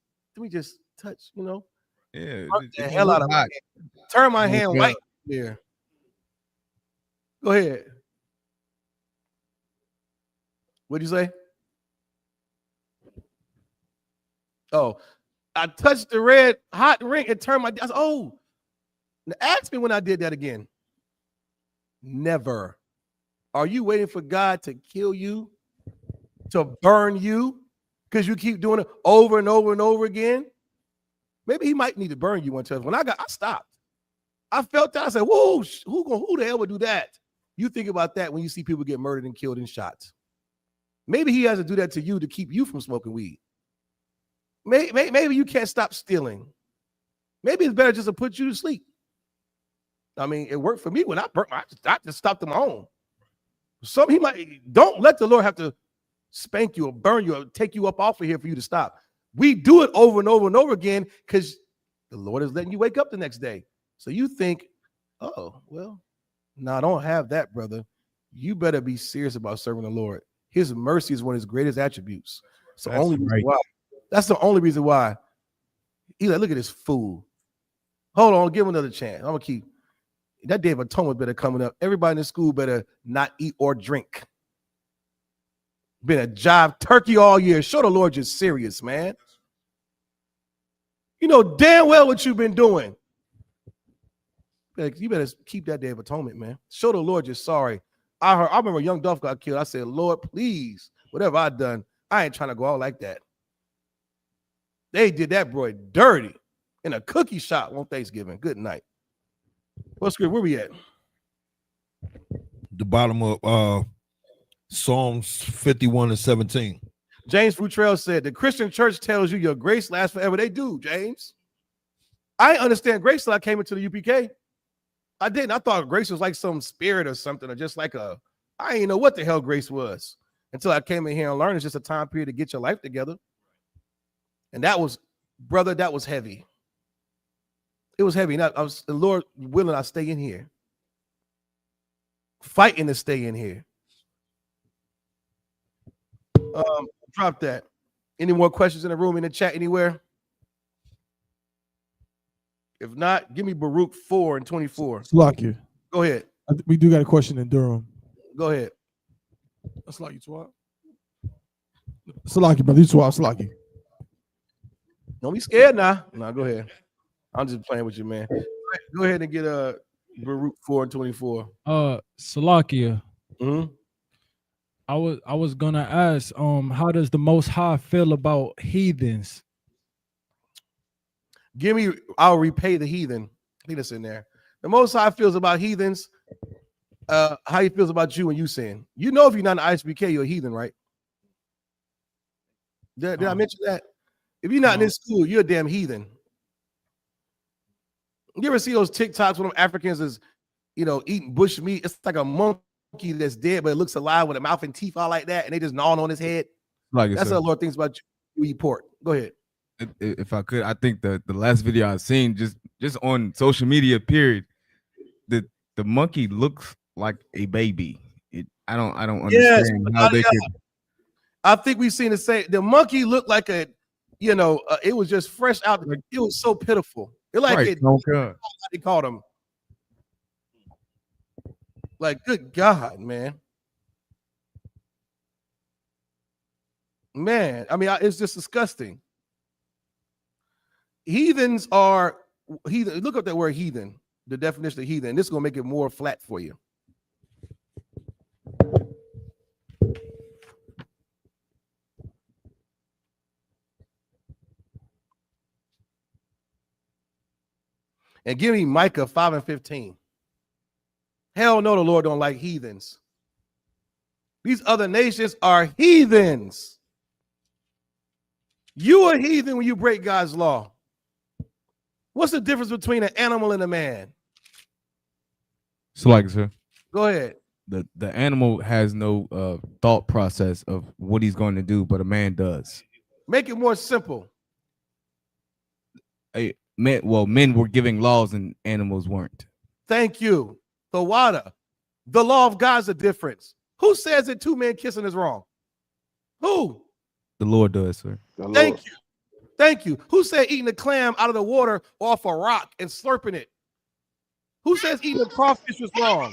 touch, Yeah. the hell out of my hand. Turn my hand white there. Go ahead. What'd you say? Oh, I touched the red hot ring and turned my. I said, oh, ask me when I did that again. Never. Are you waiting for God to kill you, to burn you, because you keep doing it over and over and over again? Maybe he might need to burn you one time. When I stopped. I felt that. I said, whoa, who the hell would do that? You think about that when you see people get murdered and killed in shots. Maybe he has to do that to you to keep you from smoking weed. Maybe you can't stop stealing. Maybe it's better just to put you to sleep. I mean, it worked for me when I just stopped on my own. Don't let the Lord have to spank you or burn you or take you up off of here for you to stop. We do it over and over and over again because the Lord is letting you wake up the next day. So you think, oh, well, no, I don't have that, brother. You better be serious about serving the Lord. His mercy is one of his greatest attributes. It's the only reason why. That's the only reason why. He's like, look at this fool. Hold on, give him another chance. I'm going to keep. That Day of Atonement better coming up. Everybody in the school better not eat or drink. Been a jive turkey all year. Show the Lord you're serious, man. You know damn well what you've been doing. You better keep that Day of Atonement, man. Show the Lord you're sorry. I remember young Duff got killed. I said, Lord, please, whatever I've done, I ain't trying to go out like that. They did that boy dirty in a cookie shop on Thanksgiving. Good night. What's good? Where we at? The bottom of Psalms 51 and 17. James Futrell said, the Christian church tells you your grace lasts forever. They do, James. I understand grace till I came into the UPK. I didn't. I thought grace was like some spirit or something, or just like I didn't know what the hell grace was until I came in here and learned it's just a time period to get your life together. And that was, brother, that was heavy. It was heavy. The Lord willing, I stay in here. Fighting to stay in here. Drop that. Any more questions in the room, in the chat, anywhere? If not, give me Baruch 4 and 24. Salakia. Go ahead. We do got a question in Durham. Go ahead. Salakia, Twat. Salakia, brother. You Twat, Salakia. Don't be scared now. No, go ahead. I'm just playing with you, man. Go ahead and get Baruch 4 and 24. Salakia. Mm-hmm. I was gonna ask, how does the Most High feel about heathens? I'll repay the heathen. I think that's in there. The Most High feels about heathens. How he feels about you when you sin. You know, if you're not an ISBK, you're a heathen, right? Did I mention that? If you're not in this school, you're a damn heathen. You ever see those TikToks when them Africans is, eating bush meat? It's like a monkey that's dead, but it looks alive with a mouth and teeth all like that, and they just gnawing on his head. That's how the Lord thinks about you eat pork. Go ahead. If I could, I think the last video I've seen just on social media, period, the monkey looks like a baby. I don't understand how they could. I think we've seen the same. The monkey looked like it was just fresh out. It was so pitiful. It like right. it. They called him. Like, good God, man. Man, I mean, it's just disgusting. Heathens are heathen. Look up that word heathen, the definition of heathen. This is gonna make it more flat for you. And give me Micah 5 and 15. Hell no, the Lord don't like heathens. These other nations are heathens. You are heathen when you break God's law. What's the difference between an animal and a man? So like, sir, Go ahead. the animal has no thought process of what he's going to do, but a man does. Make it more simple. Men were giving laws and animals weren't. Thank you. The water. The law of God's a difference. Who says that two men kissing is wrong? Who? The Lord does, sir. Thank you. Thank you. Who said eating a clam out of the water off a rock and slurping it? Who says eating a crawfish was wrong?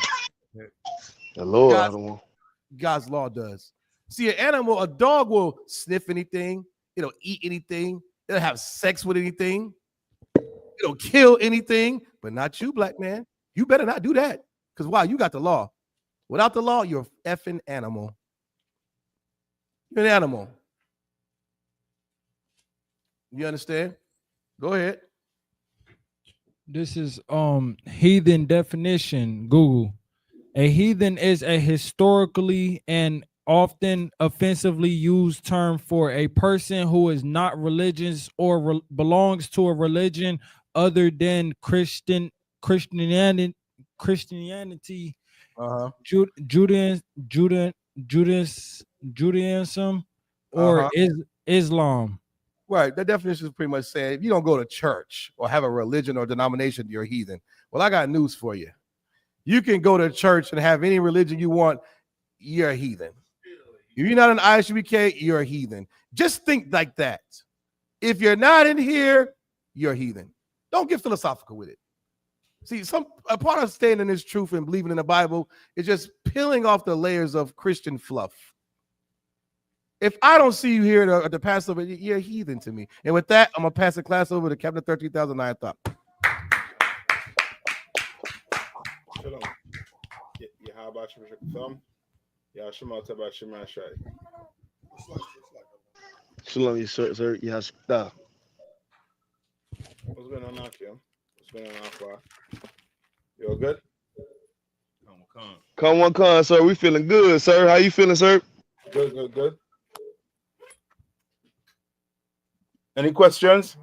The Lord. God's law does. See, an animal, a dog will sniff anything. It'll eat anything. It'll have sex with anything. It'll kill anything, but not you, black man. You better not do that. Because why? You got the law. Without the law, you're an effing animal. You're an animal. You understand? Go ahead. This is heathen definition. Google. A heathen is a historically and often offensively used term for a person who is not religious or belongs to a religion other than Christianity, Judaism, or Islam. Right. The definition is pretty much saying if you don't go to church or have a religion or denomination, you're a heathen. Well, I got news for you. You can go to church and have any religion you want, you're a heathen. If you're not an ISUBK, you're a heathen. Just think like that. If you're not in here, you're a heathen. Don't get philosophical with it. See, a part of staying in this truth and believing in the Bible is just peeling off the layers of Christian fluff. If I don't see you here at the Passover, you're a heathen to me. And with that, I'm going to pass the class over to Captain 13,000 Nayathaq. Shalom. Yeah, how about you, Mr. Thumb? Yeah, Shema Tabak Shema Shai. Shalom, sir. Yes, What's going on now, Kim? What's going on, Alpha? You all good? Come on, sir. We feeling good, sir. How you feeling, sir? Good. Any questions?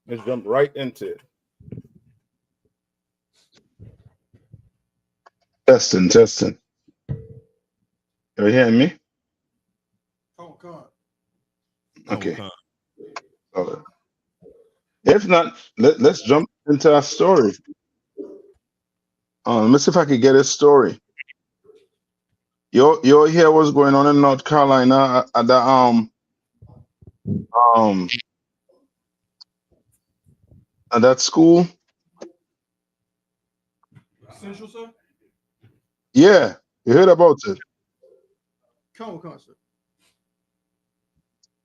Let's jump right into it. Testing. You hearing me? Okay. If not, let's jump into our story. Let's see if I can get a story. You hear what's going on in North Carolina at the at that school? Central, sir? Yeah, you heard about it. Come on, sir.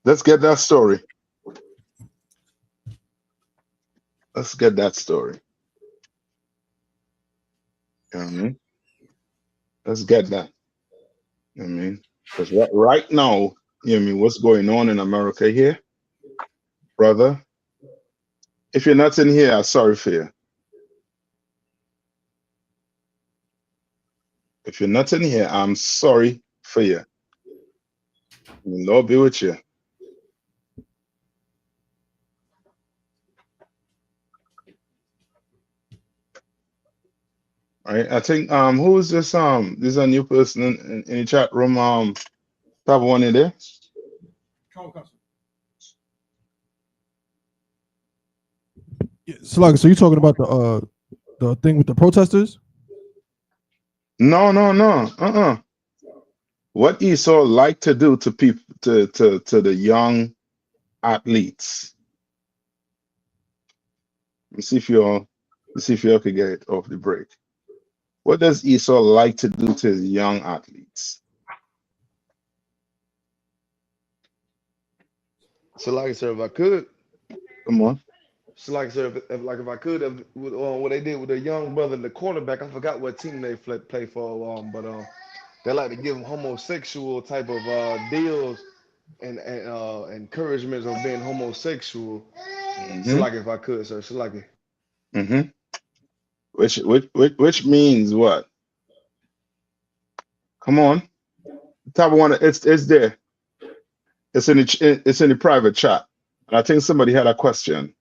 Let's get that story. Let's get that story. You know what I mean? Let's get that. You know what I mean? Because right now, you know what I mean, what's going on in America here, brother? If you're not in here, I'm sorry for you. If you're not in here, I'm sorry for you. The Lord be with you. All right, I think who is this? This is a new person in the chat room. Have one in there. Come on, sir. Yeah, Slugger, so you talking about the thing with the protesters? No. What Esau like to do to people, to the young athletes? Let's see if y'all can get it off the break. What does Esau like to do to his young athletes? So, like I said, if I could, Come on. so like I said, if I could, with what they did with the young brother, the quarterback, I forgot what team they play for, but they like to give them homosexual type of deals and encouragements of being homosexual. So, like if I could, sir, so like it. Which means what? Come on. Top one, it's there. It's in the private chat. And I think somebody had a question.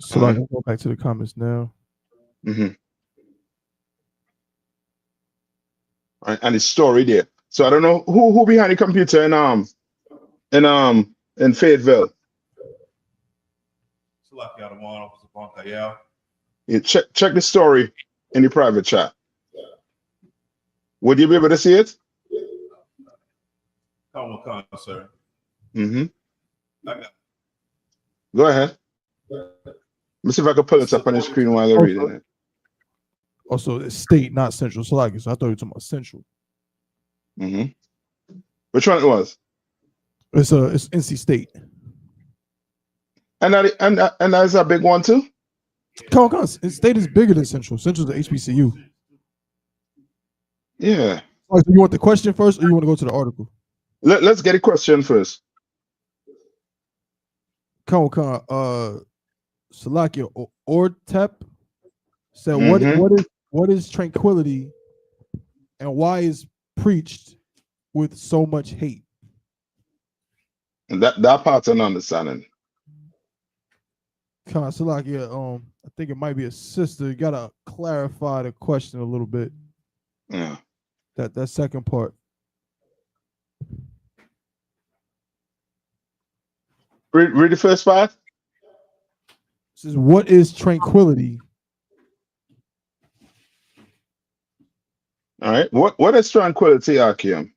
So I can go back to the comments now. Mm-hmm. Right, and the story there. So I don't know who behind the computer in Fayetteville. You check the story in the private chat. Would you be able to see it? Sir. Mm-hmm. Go ahead. Let me see if I can pull it up on the screen while they're reading it. Also, it's state, not central. So I thought you were talking about central. Mm-hmm. Which one it was? It's NC State. And that's a big one too. Come on. State is bigger than central. Central's the HBCU. Yeah. So you want the question first, or you want to go to the article? Let's get a question first. Come on. Salakia Ortep said, what is tranquility, and why is preached with so much hate? And that part's an understanding. Come on, Salakia. I think it might be a sister. You gotta clarify the question a little bit. Yeah. That second part. Read the first part. It says, what is tranquility? All right. What is tranquility, Akim?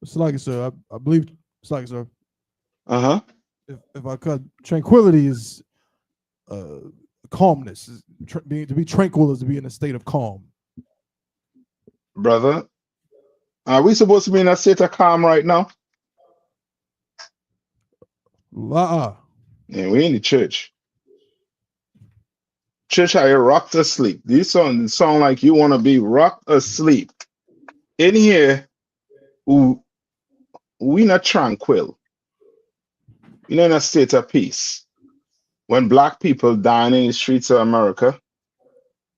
Salakia, sir. I believe Salakia, sir. Uh-huh. If I could, tranquility is calmness. To be tranquil is to be in a state of calm. Brother, are we supposed to be in a state of calm right now? Yeah, we in the church. Church, are you rocked asleep? These sound like you want to be rocked asleep. In here, we not tranquil. We're in a state of peace. When black people dying in the streets of America,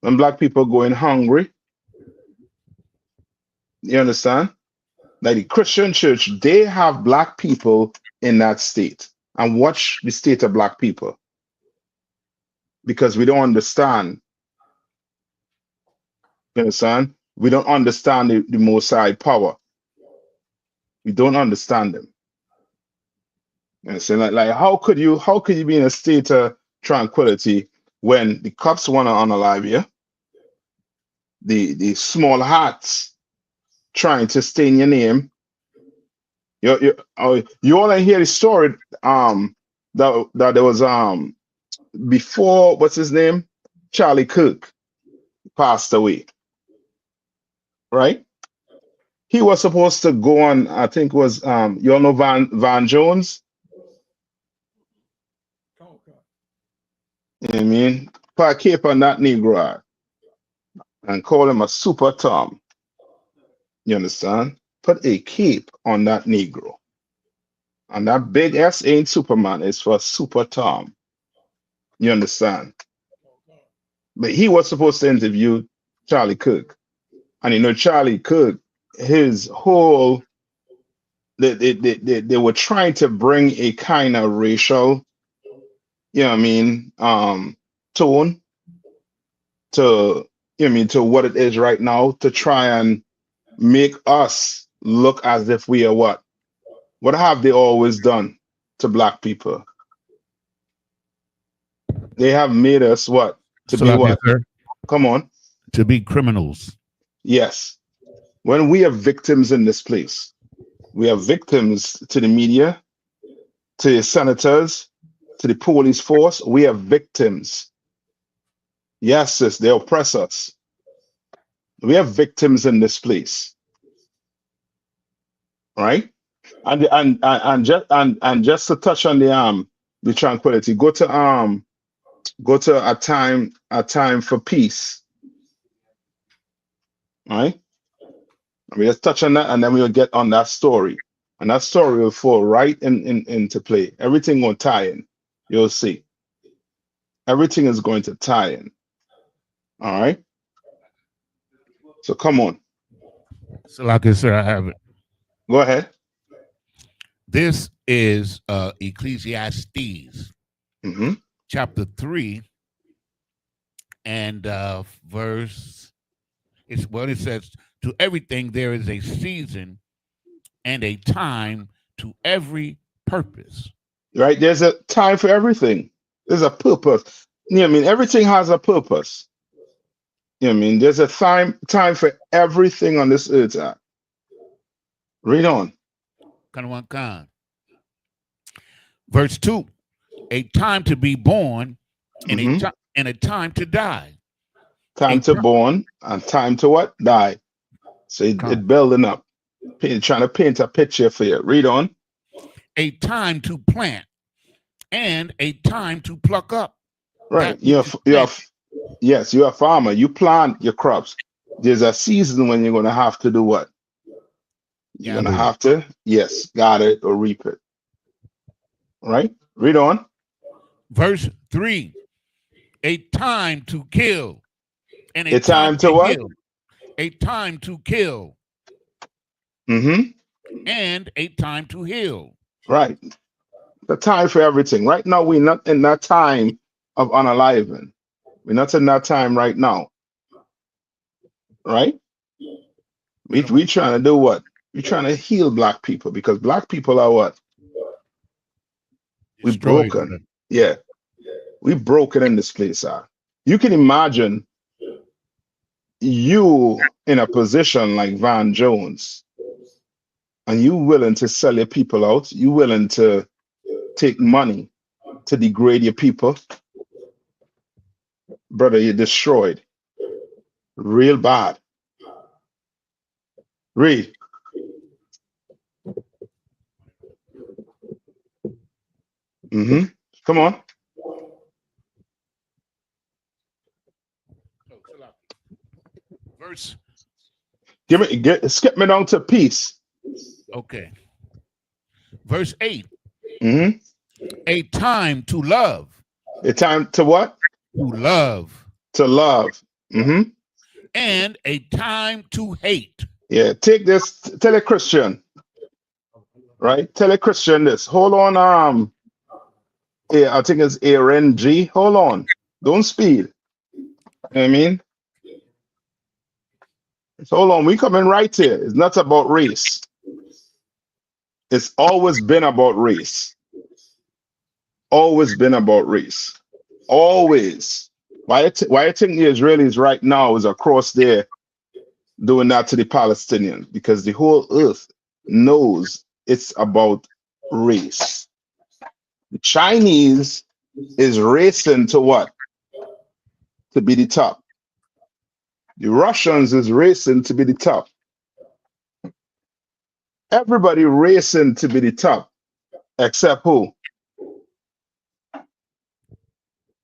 when black people going hungry, you understand? Like the Christian church, they have black people in that state. And watch the state of black people. Because we don't understand. You understand? We don't understand the Most High power. We don't understand them. You understand? Like how could you be in a state of tranquility when the cops want to unalive you? The small hats trying to stain your name. You only hear the story that there was before, what's his name? Charlie Kirk passed away. Right? He was supposed to go on, I think was you all know Van Jones? You know what I mean? Put a cape on that Negro and call him a super Tom. You understand? Put a cape on that Negro. And that big S ain't Superman, it's for Super Tom. You understand? But he was supposed to interview Charlie Kirk. And you know, Charlie Kirk, his whole they were trying to bring a kind of racial, you know what I mean, tone to, you know what I mean, to what it is right now, to try and make us look as if we are what? What have they always done to black people? They have made us what? To be what? Sir. Come on. To be criminals. Yes. When we are victims in this place, we are victims to the media, to the senators, to the police force. We are victims. Yes, sis, they oppress us. We are victims in this place. Right? And just to touch on the tranquility, go to a time for peace. Right? We just touch on that, and then we'll get on that story, and that story will fall right into play. Everything will tie in. You'll see. Everything is going to tie in. All right. So come on. So, like I said, I have it. Go ahead. This is Ecclesiastes, Mm-hmm. chapter 3, and verse. It says, "To everything there is a season and a time to every purpose." Right? There's a time for everything. There's a purpose. You know what I mean? Everything has a purpose. You know what I mean? There's a time for everything on this earth. Read on. Verse 2, a time to be born and a time to die. Time to born and time to what? Die. So it building up. Trying to paint a picture for you. Read on. A time to plant and a time to pluck up. Right. Yes, you're a farmer. You plant your crops. There's a season when you're going to have to do what? You're going to have to, gather it or reap it. Right? Read on. Verse 3, a time to kill and a time to what? Heal. A time to kill. Mm-hmm. And a time to heal. Right. The time for everything. Right now, we're not in that time of unaliving. We're not in that time right now. Right? We trying to do what? We're trying to heal black people because black people are what? We're broken. Yeah. We're broken in this place. You can imagine you in a position like Van Jones and you willing to sell your people out. You willing to take money to degrade your people. Brother, you're destroyed. Real bad. Read. Mm-hmm. Come on. Verse. Skip me down to peace. Okay. Verse 8. Mm-hmm. A time to love. A time to what? To love. To love. Mm-hmm. And a time to hate. Yeah, take this. Tell a Christian. Right? Tell a Christian this. Hold on. Yeah, I think it's ARNG. Hold on. Don't speed. You know what I mean? So hold on. We coming right here. It's not about race. It's always been about race. Always been about race. Always. Why you think the Israelis right now is across there doing that to the Palestinians? Because the whole earth knows it's about race. The Chinese is racing to what? To be the top. The Russians is racing to be the top. Everybody racing to be the top, except who?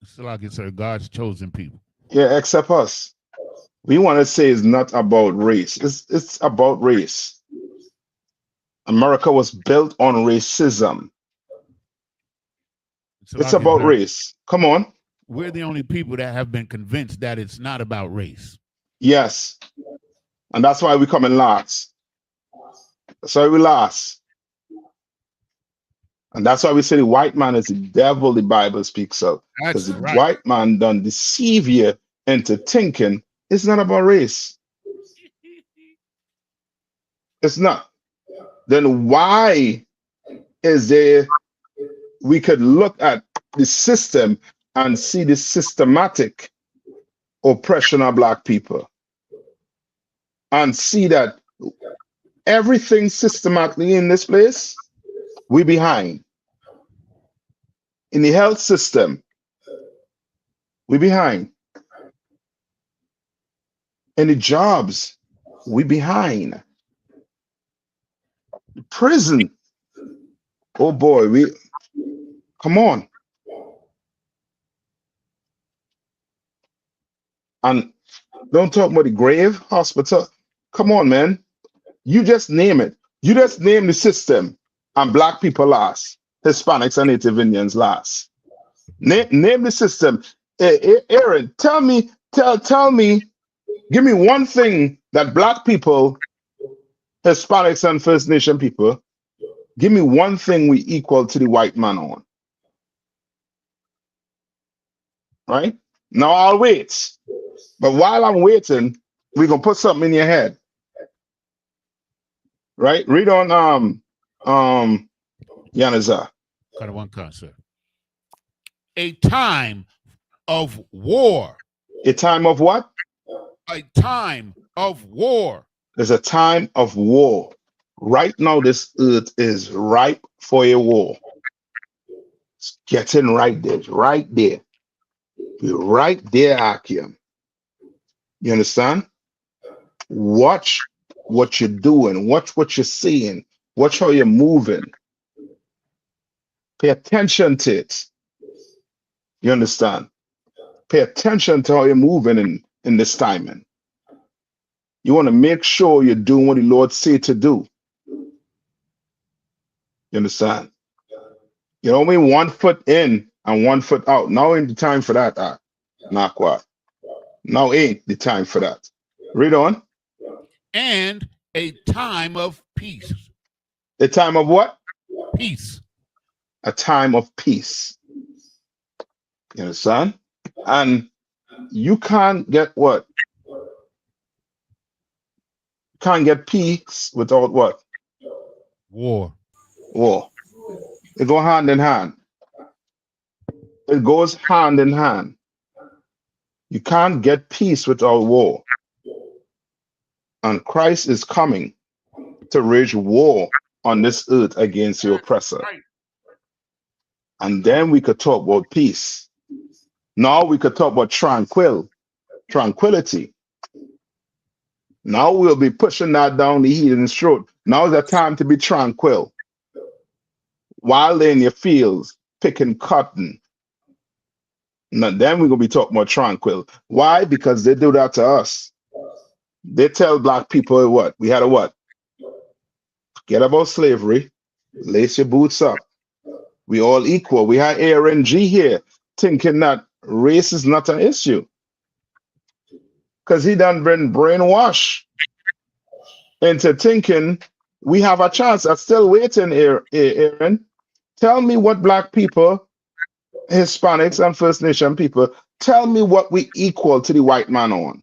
It's like it's God's chosen people. Yeah, except us. We want to say it's not about race. It's about race. America was built on racism. It's about race. Come on. We're the only people that have been convinced that it's not about race. Yes. And that's why we come in last. That's why we last. And that's why we say the white man is the devil the Bible speaks of. Because the white man done deceive you into thinking it's not about race. It's not. Then why is there, we could look at the system and see the systematic oppression of black people and see that everything systematically in this place, we behind. In the health system, we behind. In the jobs, we behind. The prison, oh boy, come on. And don't talk about the grave hospital. Come on, man. You just name it. You just name the system, and black people last. Hispanics and Native Indians last. Name the system. Aaron, tell me, give me one thing that black people, Hispanics, and First Nation people, give me one thing we equal to the white man on. Right? Now I'll wait. But while I'm waiting, we're gonna put something in your head. Right? Read on Yanaza. Cut one concept. A time of war. A time of what? A time of war. There's a time of war. Right now, this earth is ripe for a war. It's getting right there, right there. We're right there, Akim. You understand? Watch what you're doing. Watch what you're seeing. Watch how you're moving. Pay attention to it. You understand? Pay attention to how you're moving in this timing. You want to make sure you're doing what the Lord said to do. You understand? You know, only 1 foot in and 1 foot out. Now ain't the time for that. Not quite. Now ain't the time for that. Read on. And a time of peace. A time of what? Peace. A time of peace. You understand? And you can't get what? Can't get peace without what? War. War. They go hand in hand. It goes hand in hand. You can't get peace without war. And Christ is coming to wage war on this earth against the oppressor. And then we could talk about peace. Now we could talk about tranquility. Now we'll be pushing that down the heathen's throat. Now is the time to be tranquil. While they're in your fields picking cotton. Now then we're going to be talking about tranquil. Why? Because they do that to us. They tell black people what? We had a what? Forget about slavery. Lace your boots up. We all equal. We had Aaron G here thinking that race is not an issue. Because he done been brainwashed into thinking we have a chance. I'm still waiting, Aaron. Tell me what black people, Hispanics, and First Nation people, tell me what we equal to the white man on.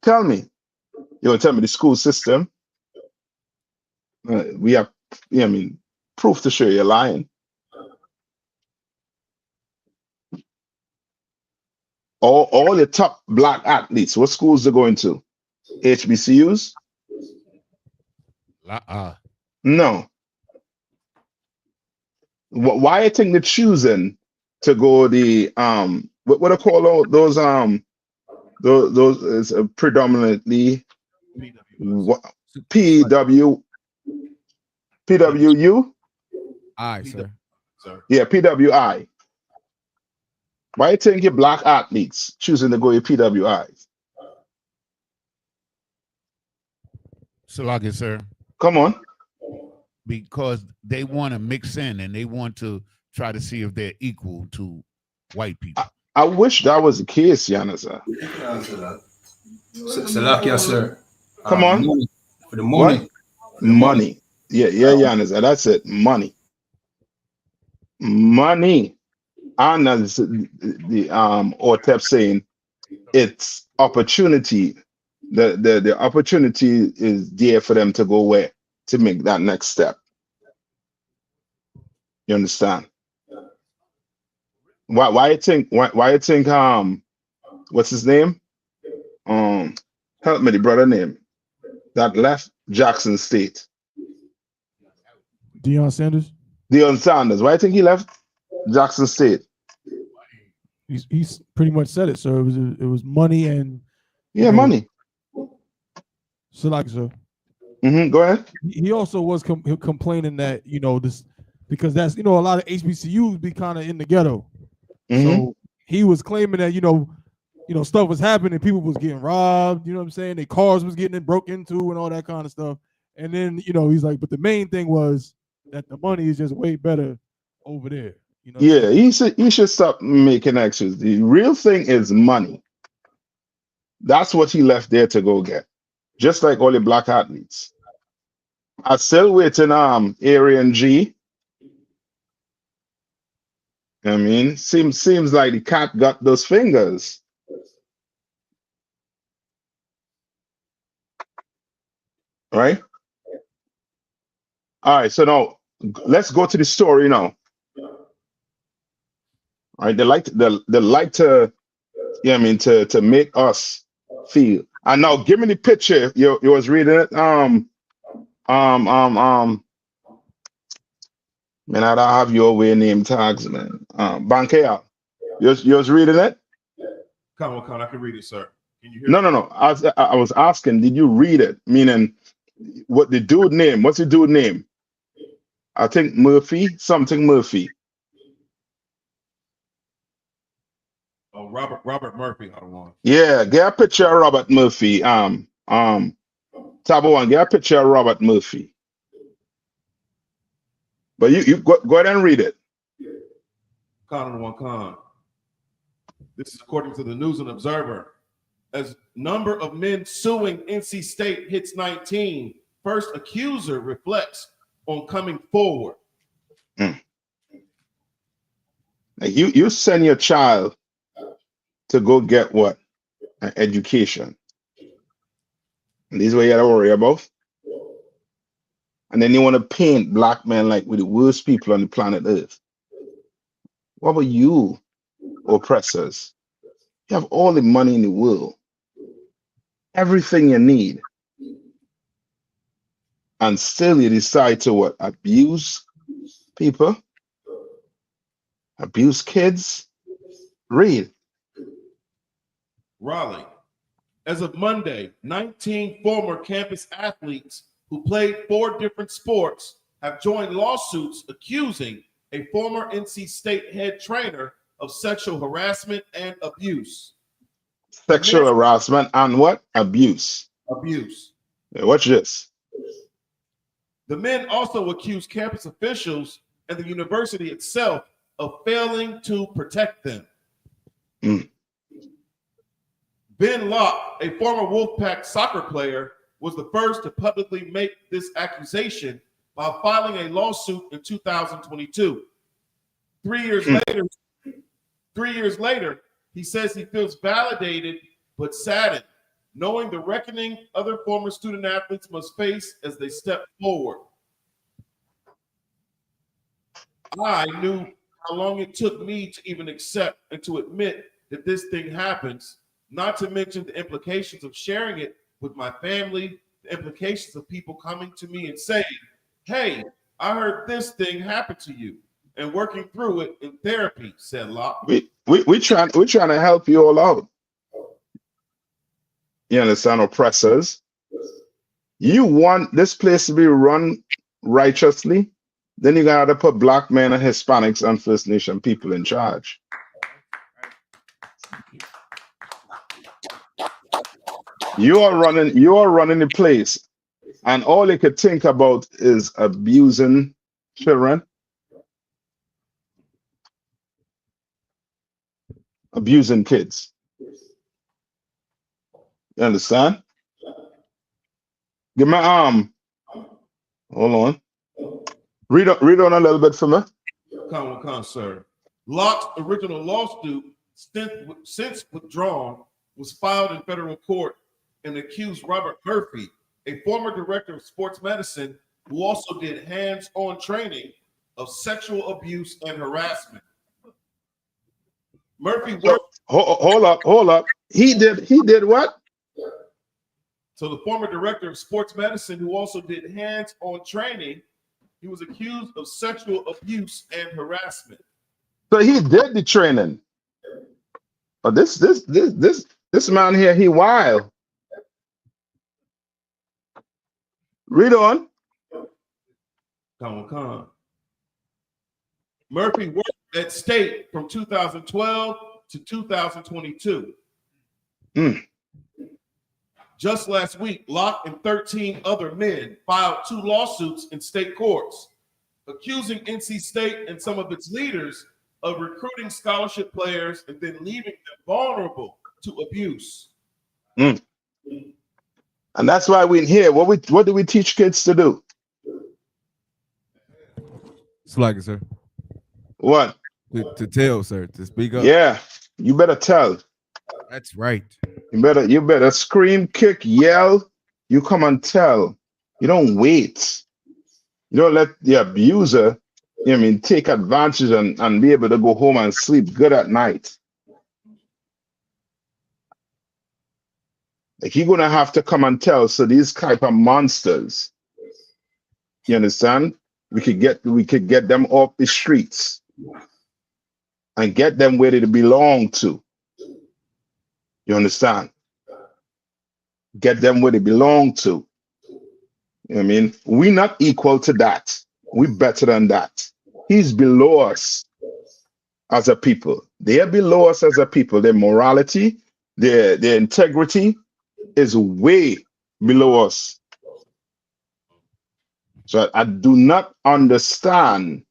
Tell me. You want to tell me the school system? We have, proof to show you're lying. All the top black athletes, what schools they're going to? HBCUs? No. Why I think they're choosing to go the what I call those is predominantly PWU. Aye, sir. Yeah, PWI. Why you think your black athletes choosing to go to PWIs? Salagi, sir. Come on. Because they want to mix in and they want to try to see if they're equal to white people. I wish that was the case, Yanaza. Salakia, sir. Come on. Money. For the money. What? Money. Yeah, Yanaza. That's it. Money. Money. And as the Otep saying, it's opportunity. The opportunity is there for them to go where? To make that next step. You understand? Why you think what's his name? Help me, the brother name that left Jackson State. Deion Sanders. Deion Sanders. Why you think he left Jackson State? He's pretty much said it, sir. It was money and money. So like, sir. Go ahead. He also was complaining that this because that's a lot of HBCUs be kind of in the ghetto. So he was claiming that stuff was happening, people was getting robbed. You know what I'm saying? Their cars was getting broke into and all that kind of stuff. And then he's like, but the main thing was that the money is just way better over there. You know. Yeah, he should stop making extras. The real thing is money. That's what he left there to go get. Just like all the black athletes. I still waiting Arian G. I mean, seems like the cat got those fingers. Right? All right, so now let's go to the story now. All right, they like to yeah, I mean to make us feel. And now give me the picture. You was reading it. Man, I don't have your way name tags, man. Bankea. You was reading it? Come on, I can read it, sir. Can you hear No, me? no, no. I was asking, did you read it? Meaning, what the dude name? What's the dude name? I think Murphy, something Murphy. Oh, Robert Murphy. I don't want. Yeah, get a picture of Robert Murphy. Tabo one, get a picture of Robert Murphy. But you go ahead and read it. Con. This is according to the News and Observer. As number of men suing NC State hits 19, first accuser reflects on coming forward. Like you send your child to go get what? An education. And this is what you gotta worry about. And then you want to paint black men like we're the worst people on the planet Earth. What about you, oppressors? You have all the money in the world, everything you need, and still you decide to what? Abuse people, abuse kids. Read. Raleigh. As of Monday, 19 former campus athletes who played 4 different sports have joined lawsuits accusing a former NC State head trainer of sexual harassment and abuse. Sexual harassment and what? Abuse. Yeah, watch this. The men also accuse campus officials and the university itself of failing to protect them. Ben Locke, a former Wolfpack soccer player, was the first to publicly make this accusation while filing a lawsuit in 2022. 3 years later, he says he feels validated but saddened, knowing the reckoning other former student athletes must face as they step forward. I knew how long it took me to even accept and to admit that this thing happens, not to mention the implications of sharing it with my family, the implications of people coming to me and saying, hey, I heard this thing happen to you, and working through it in therapy, said Locke. We're trying to help you all out. You understand, oppressors? You want this place to be run righteously, then you gotta put black men and Hispanics and First Nation people in charge. You are running the place, and all you could think about is abusing children, abusing kids. You understand? Give me hold on. Read on a little bit for me. Sir. Locke's original lawsuit, since withdrawn, was filed in federal court and accused Robert Murphy, a former director of sports medicine who also did hands-on training, of sexual abuse and harassment. Murphy worked. Hold up. He did what? So the former director of sports medicine who also did hands-on training, he was accused of sexual abuse and harassment. So he did the training. But this man here, he wild. Read on. Come. Murphy worked at State from 2012 to 2022. Just last week, Locke and 13 other men filed 2 lawsuits in state courts. accusing NC State and some of its leaders of recruiting scholarship players and then leaving them vulnerable to abuse. And that's why we're here. What do we teach kids to do? Slack it, sir. What? To tell, sir, to speak up. Yeah, you better tell. That's right. You better scream, kick, yell. You come and tell. You don't wait. You don't let the abuser, take advantage and be able to go home and sleep good at night. Like, you're gonna have to come and tell. So these type of monsters, you understand? We could get them off the streets and get them where they belong to. You understand? Get them where they belong to. You know what I mean? We're not equal to that. We're better than that. He's below us as a people. They are below us as a people. Their morality, their integrity is way below us. So I do not understand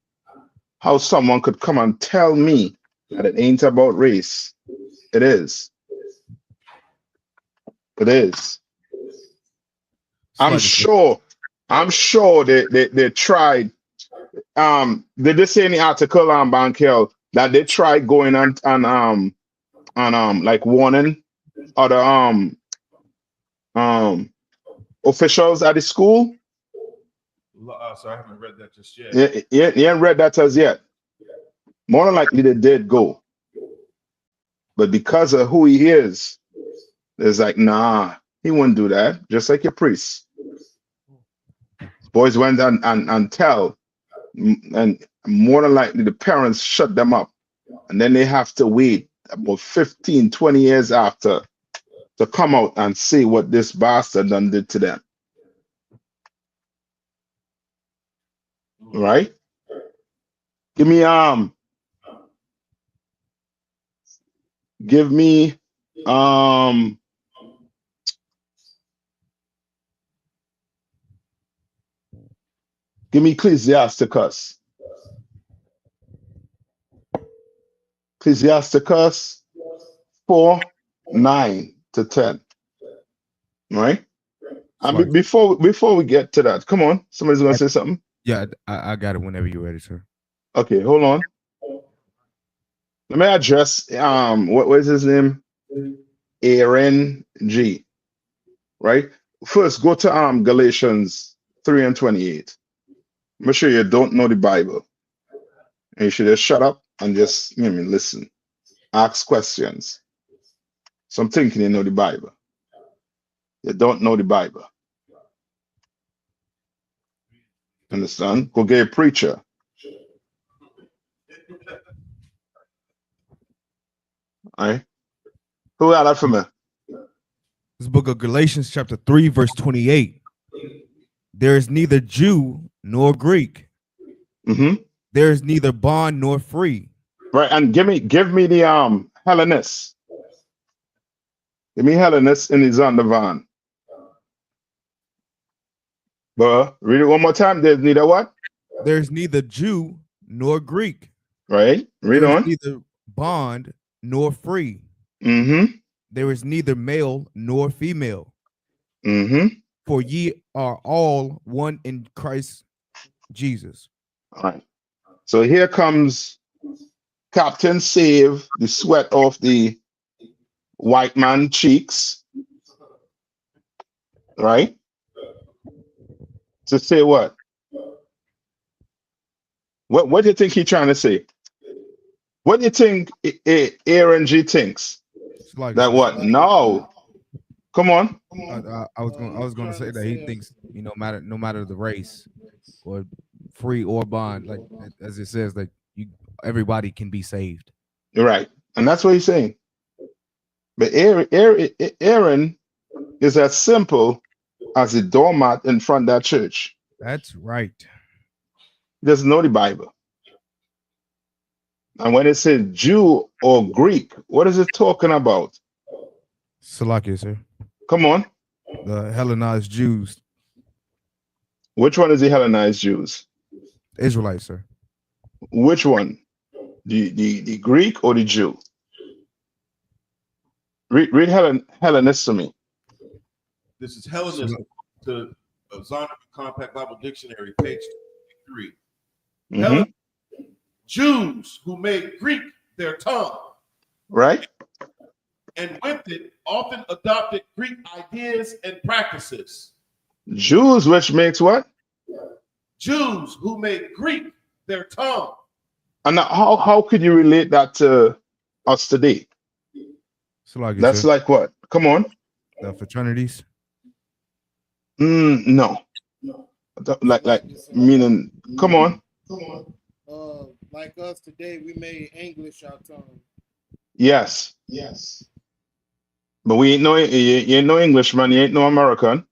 how someone could come and tell me that it ain't about race. It is. It is. I'm sure they tried. Did they say in the article on Bankel that they tried going on like warning other officials at the school? So I haven't read that just yet. You haven't read that as yet. More than likely they did go, but because of who he is, it's like, nah, he wouldn't do that. Just like your priest. Boys went and tell, and more than likely the parents shut them up, and then they have to wait about 15, 20 years after to come out and see what this bastard done did to them. Right? Give me Ecclesiasticus. Ecclesiasticus 4:9-10. Right? And before we get to that, come on, somebody's gonna say something. Yeah, I got it whenever you're ready, sir. Okay, hold on. Let me address what was his name? Aaron G. Right? First, go to Galatians 3:28. Make sure you don't know the Bible. And you should just shut up and just listen. Ask questions. So I'm thinking you know the Bible. You don't know the Bible. Understand? Go get a preacher. All right. Who got that for me? This book of Galatians, chapter 3, verse 28. There is neither Jew nor Greek. There is neither bond nor free. Right, and give me the Hellenist. Give me Hellenist in the Zondervan. But read it one more time. There's neither what? There's neither Jew nor Greek. Right. Read There's on. neither bond nor free. There is neither male nor female. For ye are all one in Christ Jesus. All right. So here comes Captain Save the sweat off the white man cheeks. Right? To say what? What do you think he's trying to say? What do you think Aaron G thinks? That what? No. Come on. I was gonna say that he thinks, no matter the race or free or bond, like as it says, like everybody can be saved. You're right. And that's what he's saying. But Aaron is as simple as a doormat in front of that church. That's right. He doesn't know the Bible. And when it says Jew or Greek, what is it talking about? Salakia, sir. Come on. The Hellenized Jews. Which one is the Hellenized Jews? Israelites, sir. Which one? The Greek or the Jew? Read Hellenist to me. This is Hellenism to Zondervan Compact Bible Dictionary, page 3. Mhm. Jews who made Greek their tongue, Right? and with it often adopted Greek ideas and practices. Jews, which makes what? Jews who made Greek their tongue. And now how could you relate that to us today? Salakia, That's sir. like what? Come on. The fraternities. No. Like meaning, come on. Like us today, we made English our tongue. Yes. But we ain't you ain't no Englishman, you ain't no American.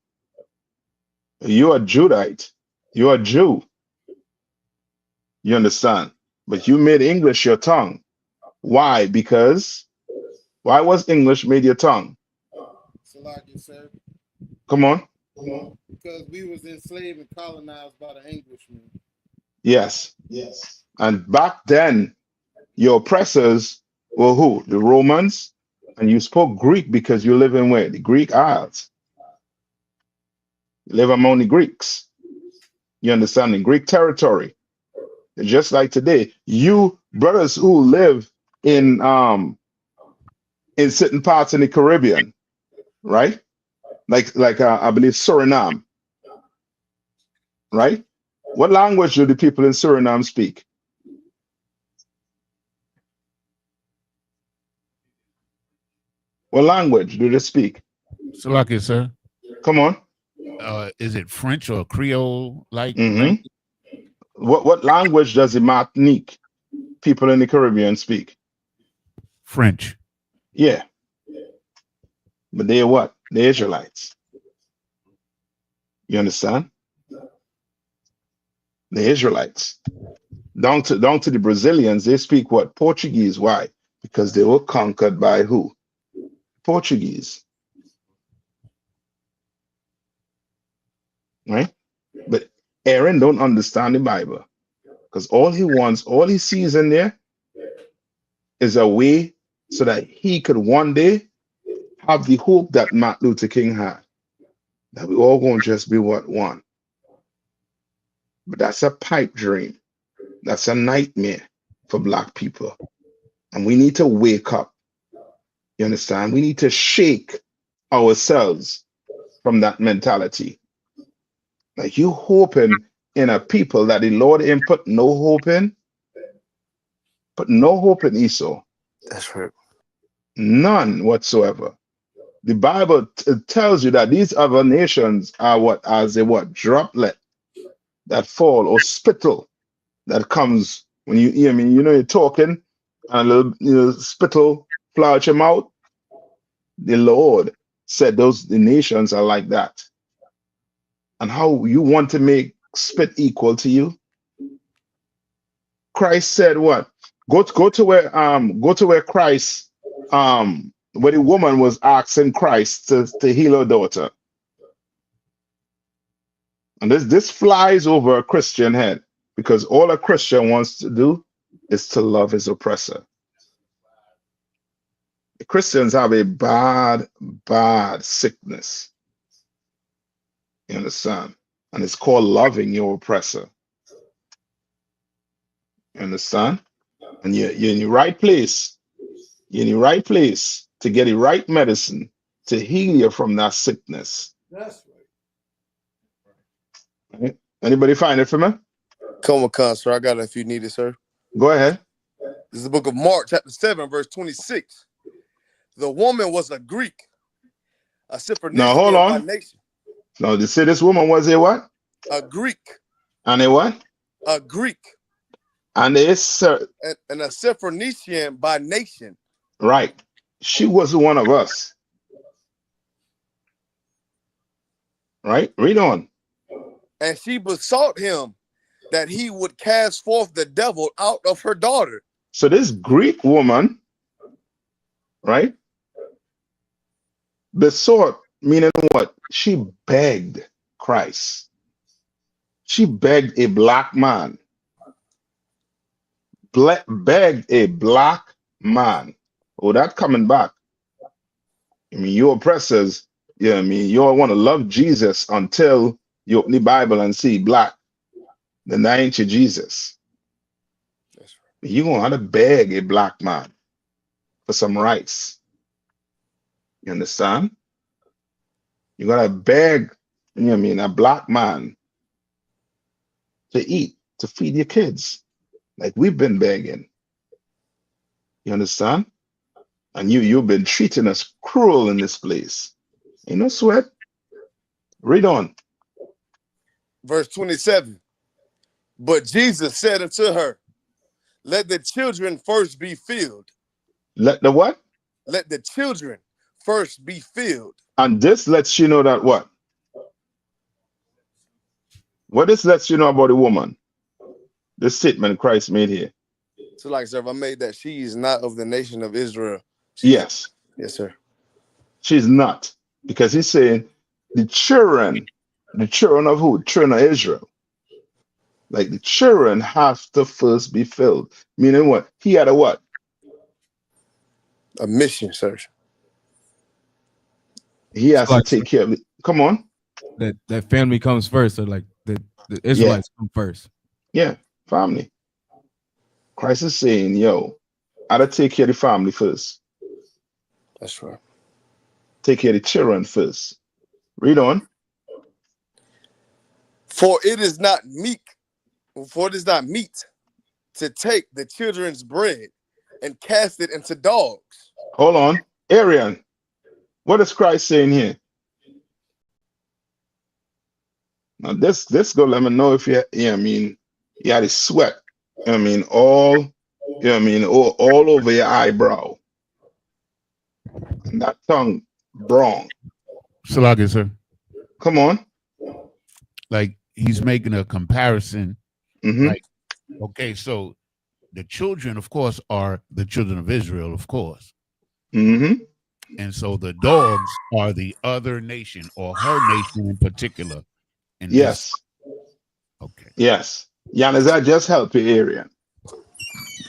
You are Judite. You are Jew. You understand? But you made English your tongue. Why? Because why was English made your tongue? Salakia, sir. Come on. Because we was enslaved and colonized by the Englishmen. Yes. And back then, your oppressors were who? The Romans. And you spoke Greek because you live in where? The Greek Isles. You live among the Greeks. You understand? In Greek territory. Just like today, you brothers who live in certain parts in the Caribbean, right? Like I believe Suriname, right? What language do the people in Suriname speak? What language do they speak? Salakia, sir. Come on. Is it French or Creole like? What language does the Martinique people in the Caribbean speak? French. Yeah. But they're what? They're Israelites. You understand? The Israelites. Down to the Brazilians, they speak what? Portuguese. Why? Because they were conquered by who? Portuguese. Right? But Aaron don't understand the Bible. Because all he sees in there is a way so that he could one day have the hope that Martin Luther King had. That we all gonna just be what? One. But that's a pipe dream. That's a nightmare for Black people. And we need to wake up. You understand? We need to shake ourselves from that mentality. Like you hoping in a people that the Lord ain't put no hope in. Put no hope in Esau. That's right. None whatsoever. The Bible tells you that these other nations are what? As a what? Droplet that fall, or spittle that comes when you hear me. You know you're talking and a little spittle fly out your mouth. The Lord said the nations are like that. And how you want to make spit equal to you? Christ said what? Go to where Christ where the woman was asking Christ to heal her daughter. And this flies over a Christian head, because all a Christian wants to do is to love his oppressor. The Christians have a bad sickness. You understand? And it's called loving your oppressor. You understand? And you're in the right place. You're in the right place to get the right medicine to heal you from that sickness. That's right. Anybody find it for me? Come on, sir. I got it if you need it, sir. Go ahead. This is the book of Mark, chapter 7, verse 26. The woman was a Greek, a Cypriotian now, hold by on. nation. No, they say this woman was a what? A Greek. And a what? A Greek. And a Cypriotian by nation. Right. She was one of us. Right? Read on. And she besought him that he would cast forth the devil out of her daughter. So this Greek woman, right? Besought, meaning what? She begged Christ. She begged a Black man begged a black man. Oh, that coming back. I mean, you oppressors, yeah, I mean, you all want to love Jesus until you open the Bible and see black. Then that ain't your Jesus. You're going to have to beg a black man for some rice. You understand? You're going to beg, you know what I mean, a black man to eat, to feed your kids. Like we've been begging. You understand? And you've been treating us cruel in this place. You know, sweat. Read on. Verse 27. But Jesus said unto her, let the children first be filled. Let the what? Let the children first be filled. And this lets you know that what? What this lets you know about the woman? This statement Christ made here. So like, sir, if I made that she is not of the nation of Israel. Yes. Yes, sir. She's not. Because he's saying the children of who? Children of Israel. Like the children have to first be filled. Meaning what? He had a what? A mission, sir. He has to take care of it. Come on. That family comes first, or like the Israelites come first. Yeah, family. Christ is saying, yo, I gotta take care of the family first. That's right. Take care of the children first. Read on. For it is not meat to take the children's bread and cast it into dogs. Hold on. Arian, what is Christ saying here? Now this go let me know if you had a sweat. All over your eyebrow. And that tongue wrong. Salagi, sir. Come on. Like he's making a comparison. Mm-hmm. Like, okay, so the children, of course, are the children of Israel, of course. Mm-hmm. And so the dogs are the other nation, or her nation in particular. And yes. Okay. Yes. Yanis, I just help you, Arian.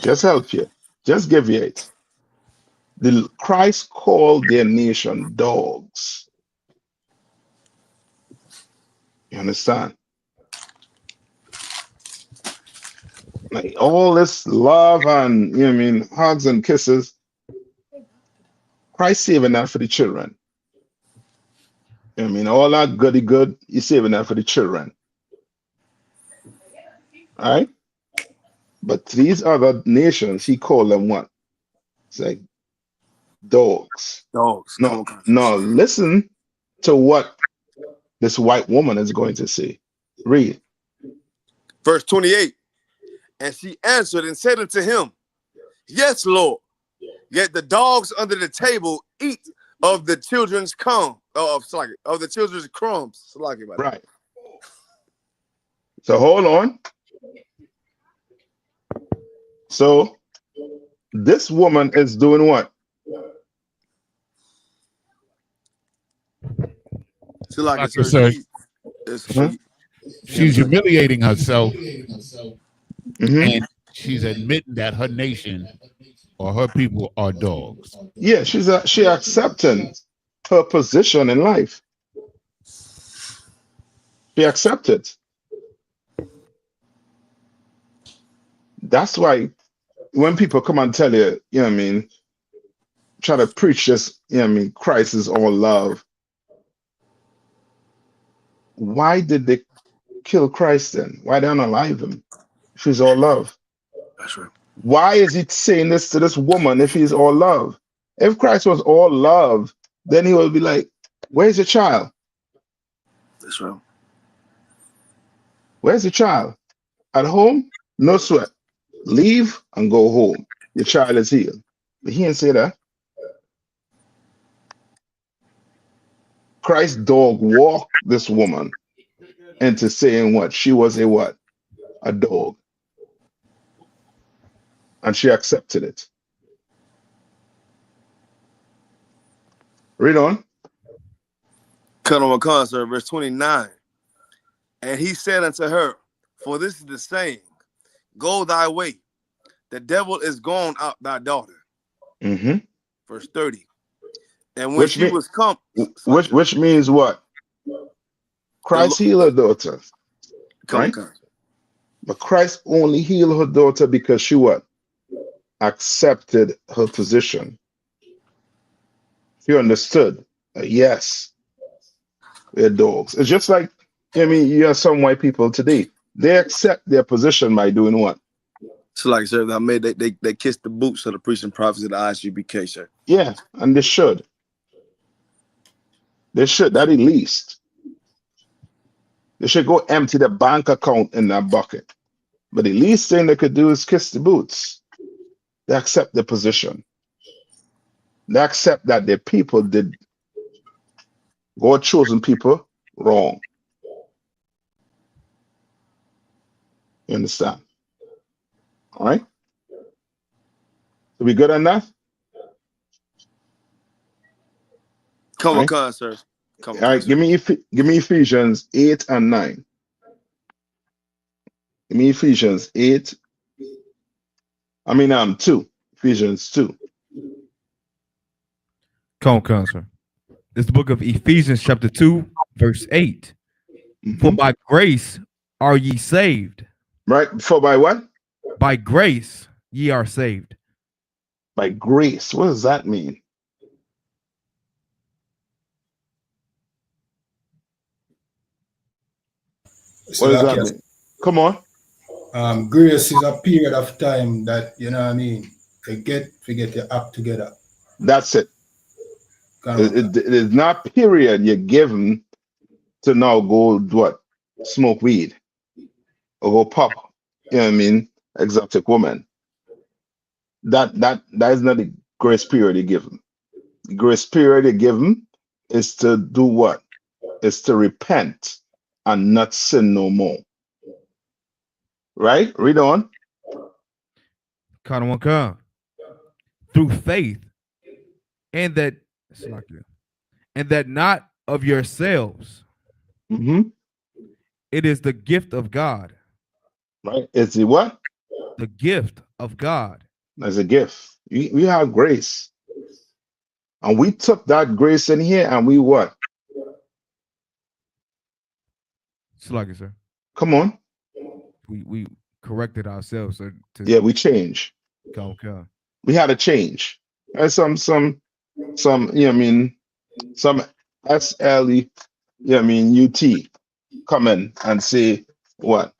Just help you. Just give you it. The Christ called their nation dogs. You understand? Like all this love and hugs and kisses. Christ saving that for the children. All that goody good, he's saving that for the children. All right? But these other nations, he called them what? It's like dogs. Dogs. No, listen to what this white woman is going to say. Read. Verse 28. And she answered and said unto him, yes, Lord. Yet the dogs under the table eat of the children's crumbs. Of the children's crumbs. Right. So hold on. So this woman is doing what? She's humiliating herself, and she's admitting that her nation or her people are dogs. Yeah, she accepting her position in life. She accepted. That's why when people come and tell you, try to preach this, Christ is all love. Why did they kill Christ then? Why they unalive him if he's all love? That's right. Why is he saying this to this woman if he's all love? If Christ was all love, then he would be like, where's your child? That's right. Where's your child? At home? No sweat. Leave and go home. Your child is healed. But he didn't say that. Christ's dog walked this woman into saying what? She was a what? A dog. And she accepted it. Read on. Cut on concert, verse 29. And he said unto her, for this is the saying, go thy way, the devil is gone out thy daughter. Mm-hmm. Verse 30. And when she was come, which means what? Christ healed her daughter. Right? But Christ only healed her daughter because she what? Accepted her position. She understood. Yes, we're dogs. It's just like, I mean, you have some white people today. They accept their position by doing what? So like, sir, they kiss the boots of the priests and prophets of the Isupk, sir. Yeah, and they should. They should, at least. They should go empty the bank account in that bucket. But the least thing they could do is kiss the boots. They accept the position. They accept that their people did, God chosen people, wrong. You understand? All right? So we good on that? Come right? on, sir. Come on, all right, sir. give me Ephesians 8 and 9. Give me Ephesians 8. 2. Ephesians 2. Come on, sir. It's the book of Ephesians, chapter 2, verse 8. For by grace are ye saved. Right? For by what? By grace ye are saved. By grace. What does that mean? So What does that mean? Come on. Grace is a period of time that, you know what I mean, to get your act together. That's it. It is not period you're given to now go what? Smoke weed or go pop. You know what I mean? Exotic woman. That is not the grace period you give them. The grace period you give them is to do what? Is to repent and not sin no more. Right? Read on. Through faith, and that not of yourselves. It is the gift of God. Right? It's the what? The gift of God. As a gift. We have grace. And we took that grace in here and we what? Sir. Come on. We corrected ourselves. Yeah, we changed. Okay. We had a change. There's some you know what I mean, some SLE, you know what I mean, UT come in and say what?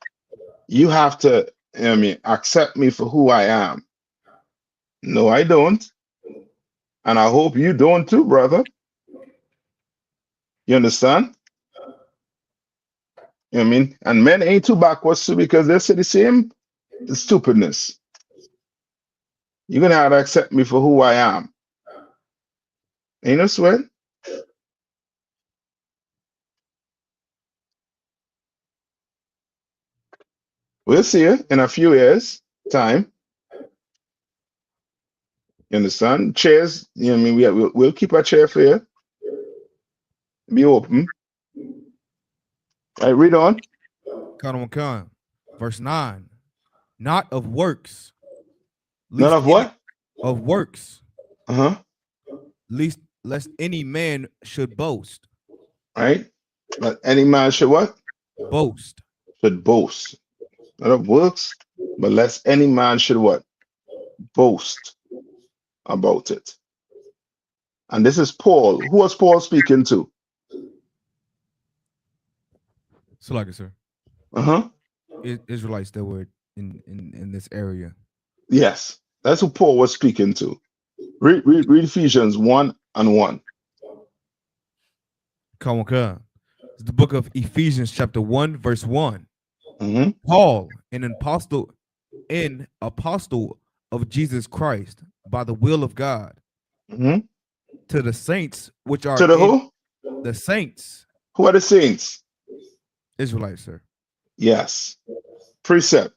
You have to, you know what I mean, accept me for who I am. No, I don't. And I hope you don't too, brother. You understand? You know what I mean? And men ain't too backwards too because they say the same stupidness. You're gonna have to accept me for who I am. Ain't no sweat. We'll see you in a few years' time. You understand? Chairs, you know what I mean? We'll keep a chair for you. Be open. All right, read on. Verse 9. Not of works. Not of what? Of works. Lest any man should boast. Right? But any man should what? Boast. Should boast. Not of works, but lest any man should what? Boast about it. And this is Paul. Who was Paul speaking to? Sir. Israelites that were in this area. Yes, that's who Paul was speaking to. Read Ephesians 1 and 1. It's the book of Ephesians, chapter 1, verse 1. Paul, an apostle of Jesus Christ, by the will of God, to the saints which are to the who? The saints. Who are the saints? Israelites, sir. Yes. Precept.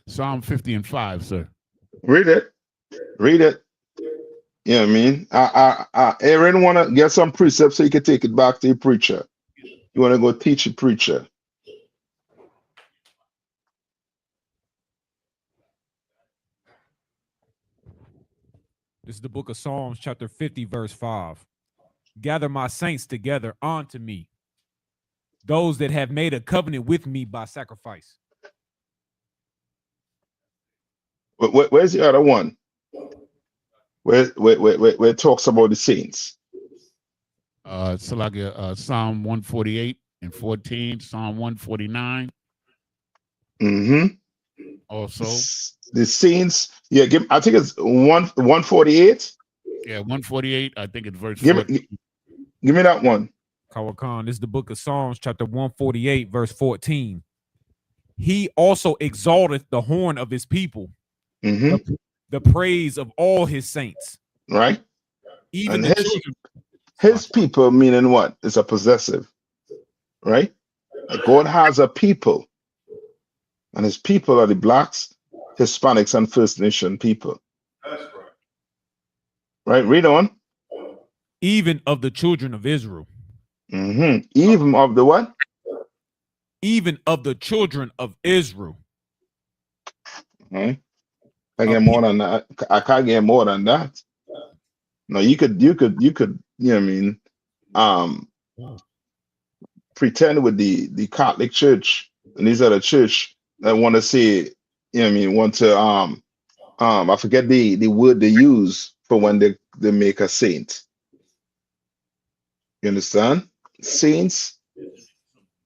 Psalm 50 and 5, sir. Read it. Read it. You know what I mean? Aaron want to get some precepts so you can take it back to your preacher. You want to go teach a preacher. This is the book of Psalms, chapter 50, verse 5. Gather my saints together unto me, those that have made a covenant with me by sacrifice. Where's the other one? Where it talks about the saints? Psalm 148 and 14, Psalm 149. Also, the saints. Yeah, I think it's 148. Yeah, 148. I think it's verse. Give me that one. Kawakan, this is the book of Psalms, chapter 148, verse 14. He also exalteth the horn of his people, the praise of all his saints. Right. Even and his people meaning what? It's a possessive, right? Like God has a people, and his people are the blacks, Hispanics, and First Nation people. That's right. Right. Read on. Even of the children of Israel. Even of the what? Even of the children of Israel. I get more than that. I can't get more than that. No, you could, you know what I mean, pretend with the Catholic Church and these other church that want to say, you know what I mean, want to I forget the word they use for when they make a saint. You understand? Saints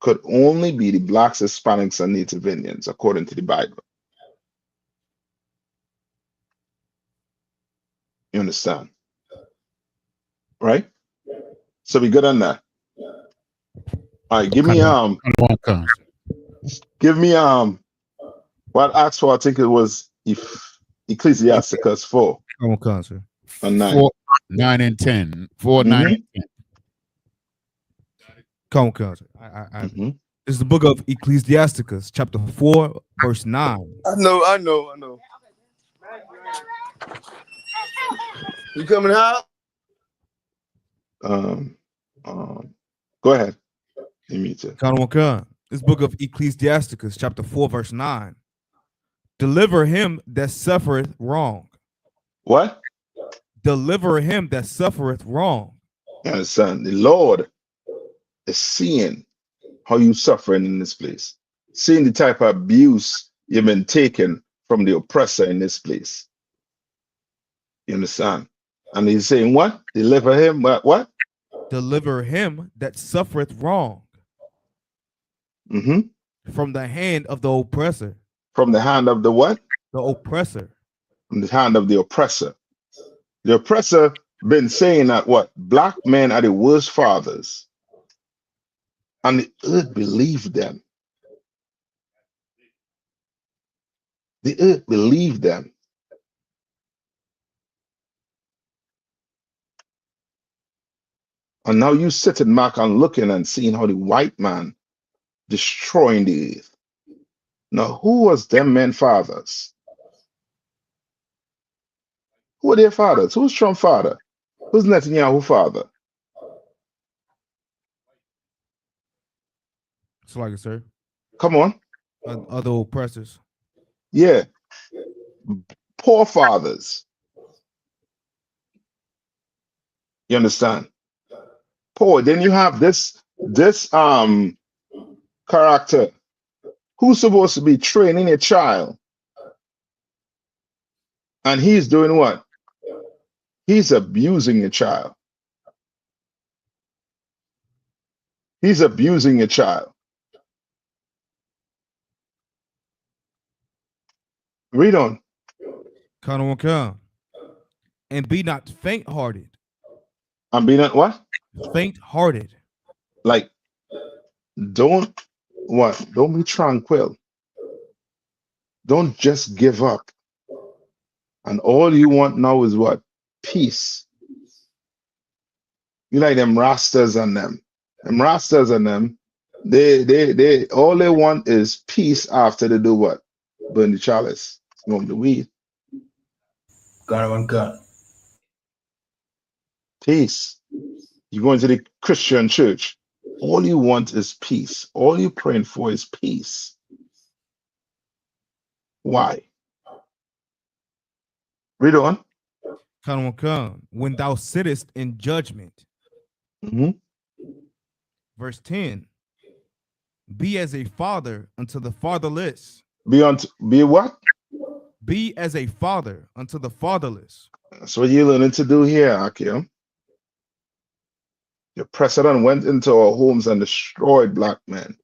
could only be the blacks, Hispanics, and Native Indians, according to the Bible. You understand? Right? So we good on that. All right, give me what Acts 4, I think it was Ecclesiasticus 4. And 9. 4, 9 and 10. 4, 9 and 10. Come on, this is the book of Ecclesiasticus, chapter 4, verse 9. I know. You coming out? Go ahead. This book of Ecclesiasticus, chapter 4, verse 9. Deliver him that suffereth wrong. What? Deliver him that suffereth wrong. You understand? The Lord is seeing how you suffering in this place, seeing the type of abuse you've been taken from the oppressor in this place. You understand? And he's saying what? Deliver him, what? Deliver him that suffereth wrong. From the hand of the oppressor. From the hand of the what? The oppressor. From the hand of the oppressor. The oppressor been saying that what? Black men are the worst fathers. And the earth believed them. The earth believed them. And now you sitting back and looking and seeing how the white man destroying the earth. Now, who was them men fathers? Who are their fathers? Who's Trump's father? Who's Netanyahu's father? It's like it, sir. Come on. Other oppressors. Yeah. Poor fathers. You understand? Poor. Then you have this character who's supposed to be training a child. And he's doing what? He's abusing a child. He's abusing a child. Read on. And be not faint-hearted. And be not what? Faint-hearted. Like, don't be tranquil. Don't just give up. And all you want now is what? Peace. You like them Rastas and them. Them Rastas and them, they all they want is peace after they do what? Burn the chalice, smoke the weed. God. Peace. You go into the Christian church. All you want is peace. All you're praying for is peace. Why? Read on. When thou sittest in judgment. Verse 10. Be as a father unto the fatherless. Be what? Be as a father unto the fatherless. That's what you're learning to do here, Akim. Your president went into our homes and destroyed black men.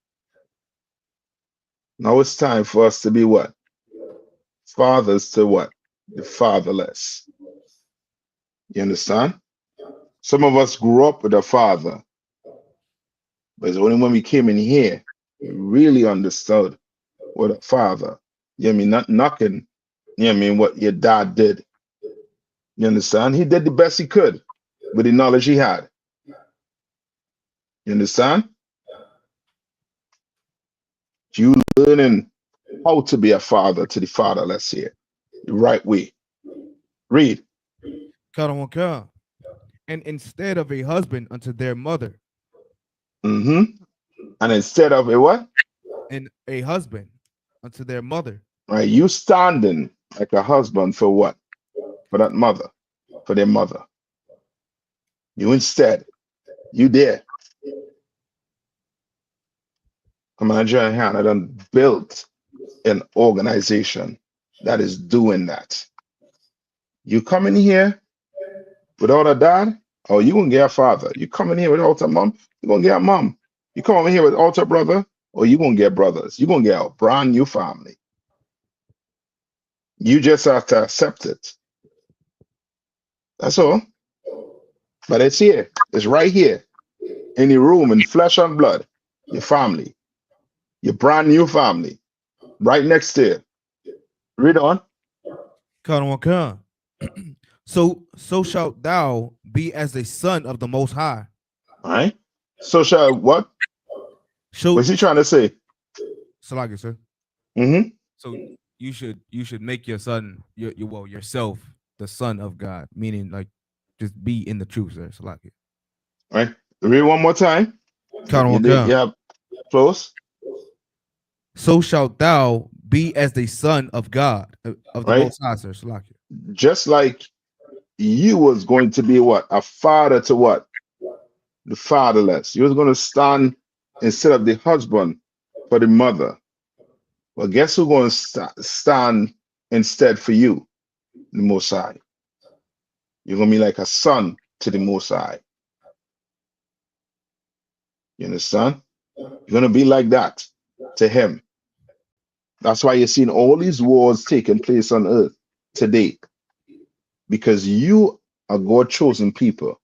Now it's time for us to be what? Fathers to what? The fatherless. You understand? Some of us grew up with a father, but it's only when we came in here we really understood what a father. You know what I mean? Not knocking, you know what I mean, what your dad did. You understand? He did the best he could with the knowledge he had. You understand? You learning how to be a father to the fatherless here, the right way. Read. And instead of a husband unto their mother. And instead of a what? And a husband unto their mother. Right, you standing like a husband for what? For that mother, for their mother. You instead, you there. Come on, John hand. I done built an organization that is doing that. You come in here without a dad, or you gonna get a father. You come in here without a mom, you gonna get a mom. You come over here without a brother, or you gonna get brothers. You gonna get a brand new family. You just have to accept it. That's all. But it's here. It's right here. In the room, in flesh and blood. Your family. Your brand new family. Right next to you. Read on. So shalt thou be as a son of the Most High. All right. So shall what? What's he trying to say? Salaki, sir. So you should make your son yourself the son of God, meaning like just be in the truth, sir. Salaki. All right. Read one more time. Yeah, close. So shalt thou be as the son of God, of the Most High, sir. Salaki. Just like you was going to be what? A father to what? The fatherless. You was going to stand instead of the husband for the mother. Well, guess who's going to stand instead for you? The Most High. You're going to be like a son to the Most High. You understand? You're going to be like that to him. That's why you're seeing all these wars taking place on earth today. Because you are God's chosen people.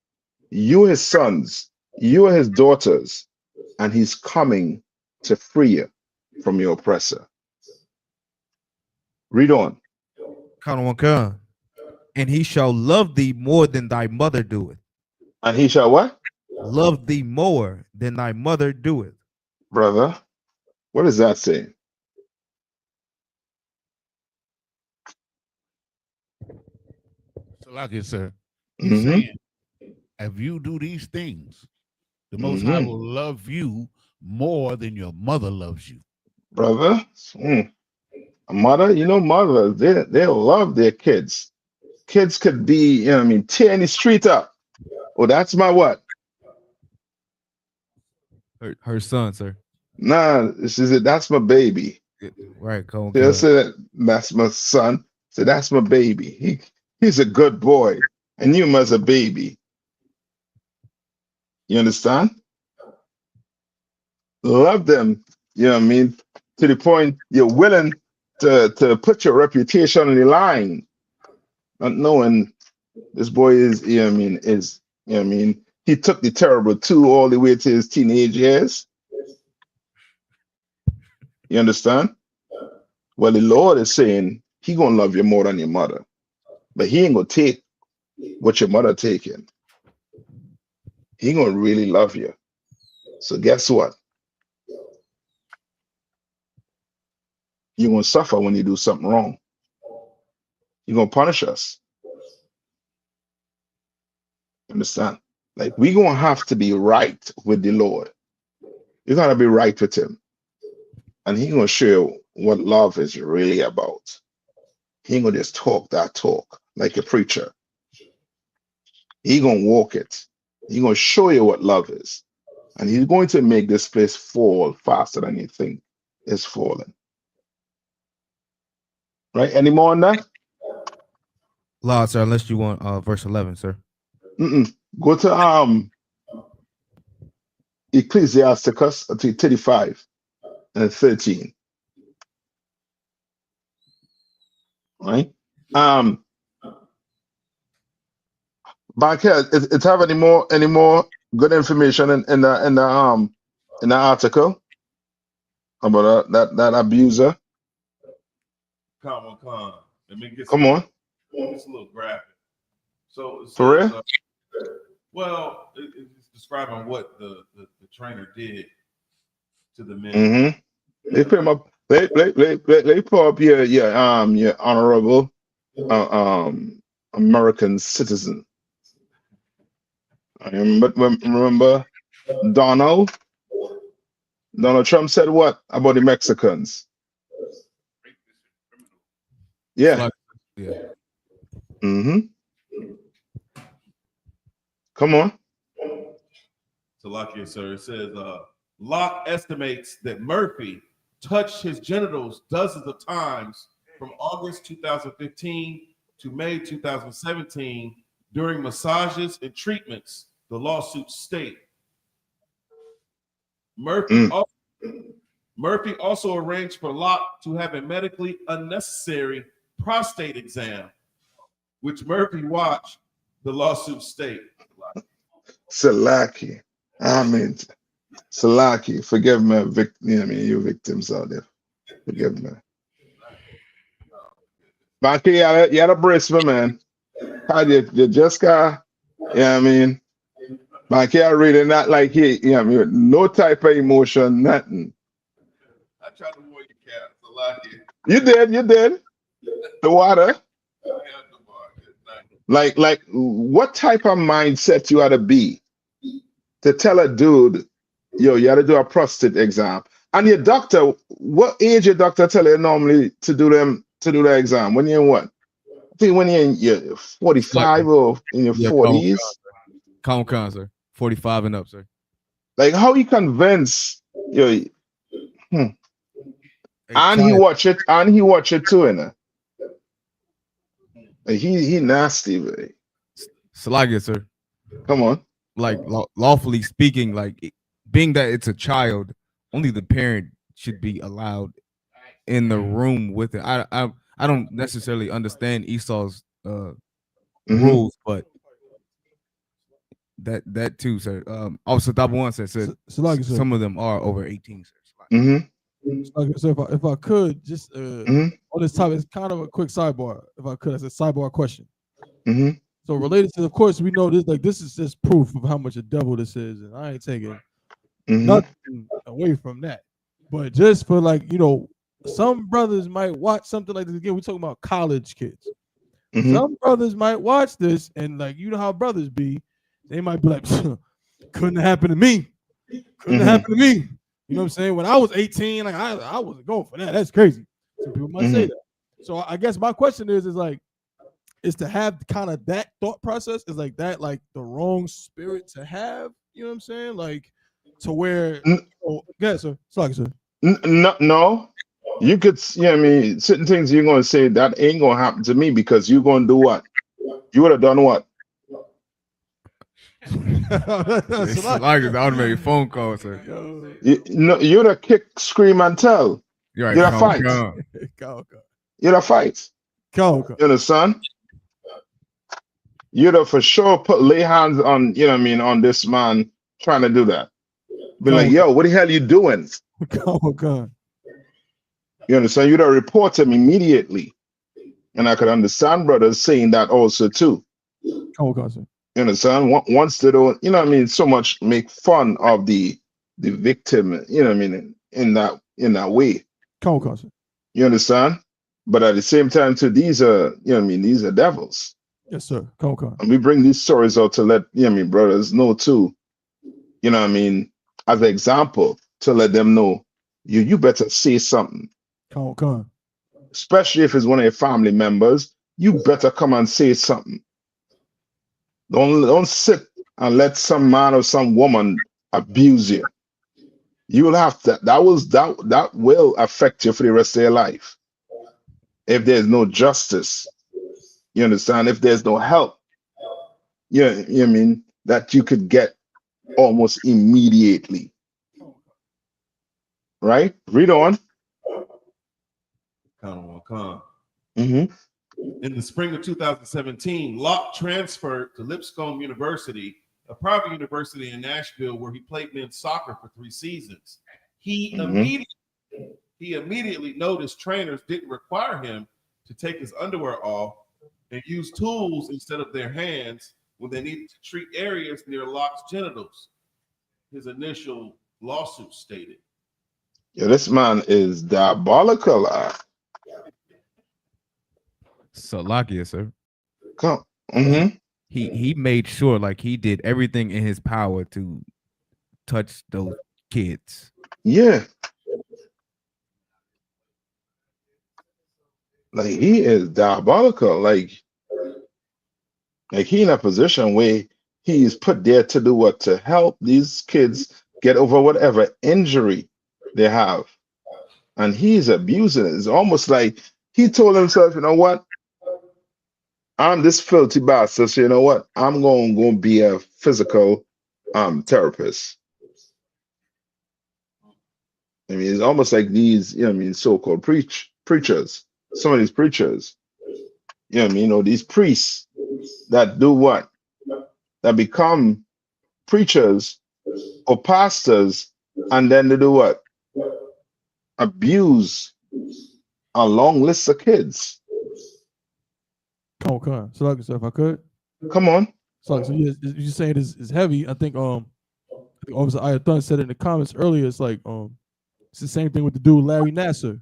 You are his sons. You are his daughters. And he's coming to free you from your oppressor. Read on. And he shall love thee more than thy mother doeth. And he shall what? Love thee more than thy mother doeth. Brother, what does that say? Salaki, sir. He's saying, if you do these things, the Most High will love you more than your mother loves you. Brother, a mother, mothers, they love their kids. Kids could be, tearing the street up. Oh, that's my what? Her son, sir. Nah, she said, that's my baby. Right, cool. They'll say that's my son. So that's my baby. He's a good boy. And you as a baby. You understand? Love them, to the point you're willing to put your reputation on the line. Not knowing this boy is, he took the terrible two all the way to his teenage years. You understand? Well, the Lord is saying he gonna love you more than your mother. But he ain't gonna take what your mother taking. He gonna really love you. So guess what? You're gonna suffer when you do something wrong. You're gonna punish us. Understand? Like we gonna have to be right with the Lord. You gotta be right with him. And he gonna show you what love is really about. He ain't gonna just talk that talk like a preacher. He gonna walk it. He gonna show you what love is. And he's going to make this place fall faster than you think it's falling. Right? Any more on that? Law, sir, unless you want verse 11, sir. Go to Ecclesiasticus 35 and 13. Right? Back here, it have any more good information in the article about that abuser? Come on. Let me get Come on. It's a little graphic. So it For says, real? Well, it's describing what the trainer did to the men. Mm-hmm. They put him up. They put up your honorable American citizen. I remember Donald Trump said what about the Mexicans? Yeah. Yeah. Mm-hmm. Come on. So lock here, sir. It says Locke estimates that Murphy touched his genitals dozens of times from August 2015 to May 2017 during massages and treatments, the lawsuit state. Murphy also arranged for Locke to have a medically unnecessary prostate exam, which Murphy watched, the lawsuit state. Salaki. Salaki. Forgive me, you victims out there. Forgive me. But you had a brace, man. How you just got, But I really not like it, no type of emotion, nothing. I tried to warn you, Cap. Salaki. You did. The water. Like what type of mindset you ought to be to tell a dude, you gotta do a prostate exam. And your doctor, what age your doctor tell you normally to do the exam? When you're in what? I think when you're in your 45 or in your 40s. Con, sir. 45 and up, sir. Like how you convince and he watch it too, innit? He nasty, man. Salagia, sir. Come on. Like lawfully speaking, like being that it's a child, only the parent should be allowed in the room with it. I don't necessarily understand Esau's rules, but that too, sir. Also, Double One said some of them are over 18, sir. So if I could just on this topic, it's kind of a quick sidebar. If I could, as a sidebar question. So related to, of course, we know this. Like this is just proof of how much a devil this is, and I ain't taking nothing away from that. But just for some brothers might watch something like this. Again, we're talking about college kids. Some brothers might watch this, and how brothers be, they might be like, "Couldn't happen to me. Couldn't happen to me." You know what I'm saying? When I was 18, like I wasn't going for that. That's crazy. Some people might say that. So I guess my question is to have kind of that thought process, is like that, like the wrong spirit to have. You know what I'm saying? Like to where. Sir. Sorry, sir. No. You could, certain things you're gonna say that ain't gonna happen to me because you're gonna do what? You would have done what? It's like an automated phone call, sir. You'd have kick, scream, and tell. You're right. You'd have fight. You'd have fight. You understand? You'd have for sure lay hands on, on this man trying to do that. Be like, yo, what the hell you doing? You understand? You'd have report him immediately. And I could understand brothers saying that also too. You understand? Once they don't, so much make fun of the victim, in that way. You understand? But at the same time, too, these are, these are devils. Yes, sir. And we bring these stories out to let, brothers know too, as an example, to let them know, you better say something. Especially if it's one of your family members, you better come and say something. Don't sit and let some man or some woman abuse you. You will have to. That will affect you for the rest of your life. If there's no justice, you understand. If there's no help, you know what I mean, that you could get almost immediately. Right? Read on. In the spring of 2017, Locke transferred to Lipscomb University, a private university in Nashville, where he played men's soccer for 3 seasons. He immediately noticed trainers didn't require him to take his underwear off and use tools instead of their hands when they needed to treat areas near Locke's genitals. His initial lawsuit stated. Yeah, this man is diabolical. Salakia, sir. Come. He made sure like he did everything in his power to touch those kids. Yeah. Like he is diabolical. Like he in a position where he's put there to do what? To help these kids get over whatever injury they have. And he's abusing it. It's almost like he told himself, you know what? I'm this filthy bastard, so you know what? I'm going to be a physical therapist. I mean, it's almost like these, you know what I mean, so-called preachers. Some of these preachers, you know what I mean, you know, these priests that do what? That become preachers or pastors, and then they do what? Abuse a long list of kids. Okay. So like I said, if I could. Come on. So you're saying it's heavy. I think Officer Nayathaq said it in the comments earlier. It's like it's the same thing with the dude Larry Nassar.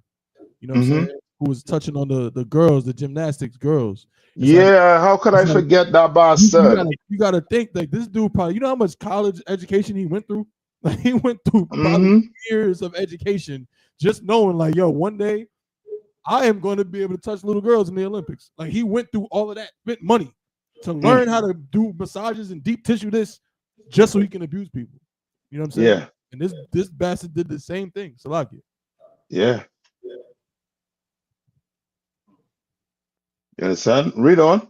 You know what I'm saying? Who was touching on the girls, the gymnastics girls. It's how could I forget that bastard? You gotta think like this dude probably, you know how much college education he went through? Like he went through probably years of education just knowing like, yo, one day I am going to be able to touch little girls in the Olympics. Like he went through all of that, spent money to learn how to do massages and deep tissue this just so he can abuse people. You know what I'm saying? Yeah. And this bastard did the same thing. Salakia. Yeah. You understand? Read on.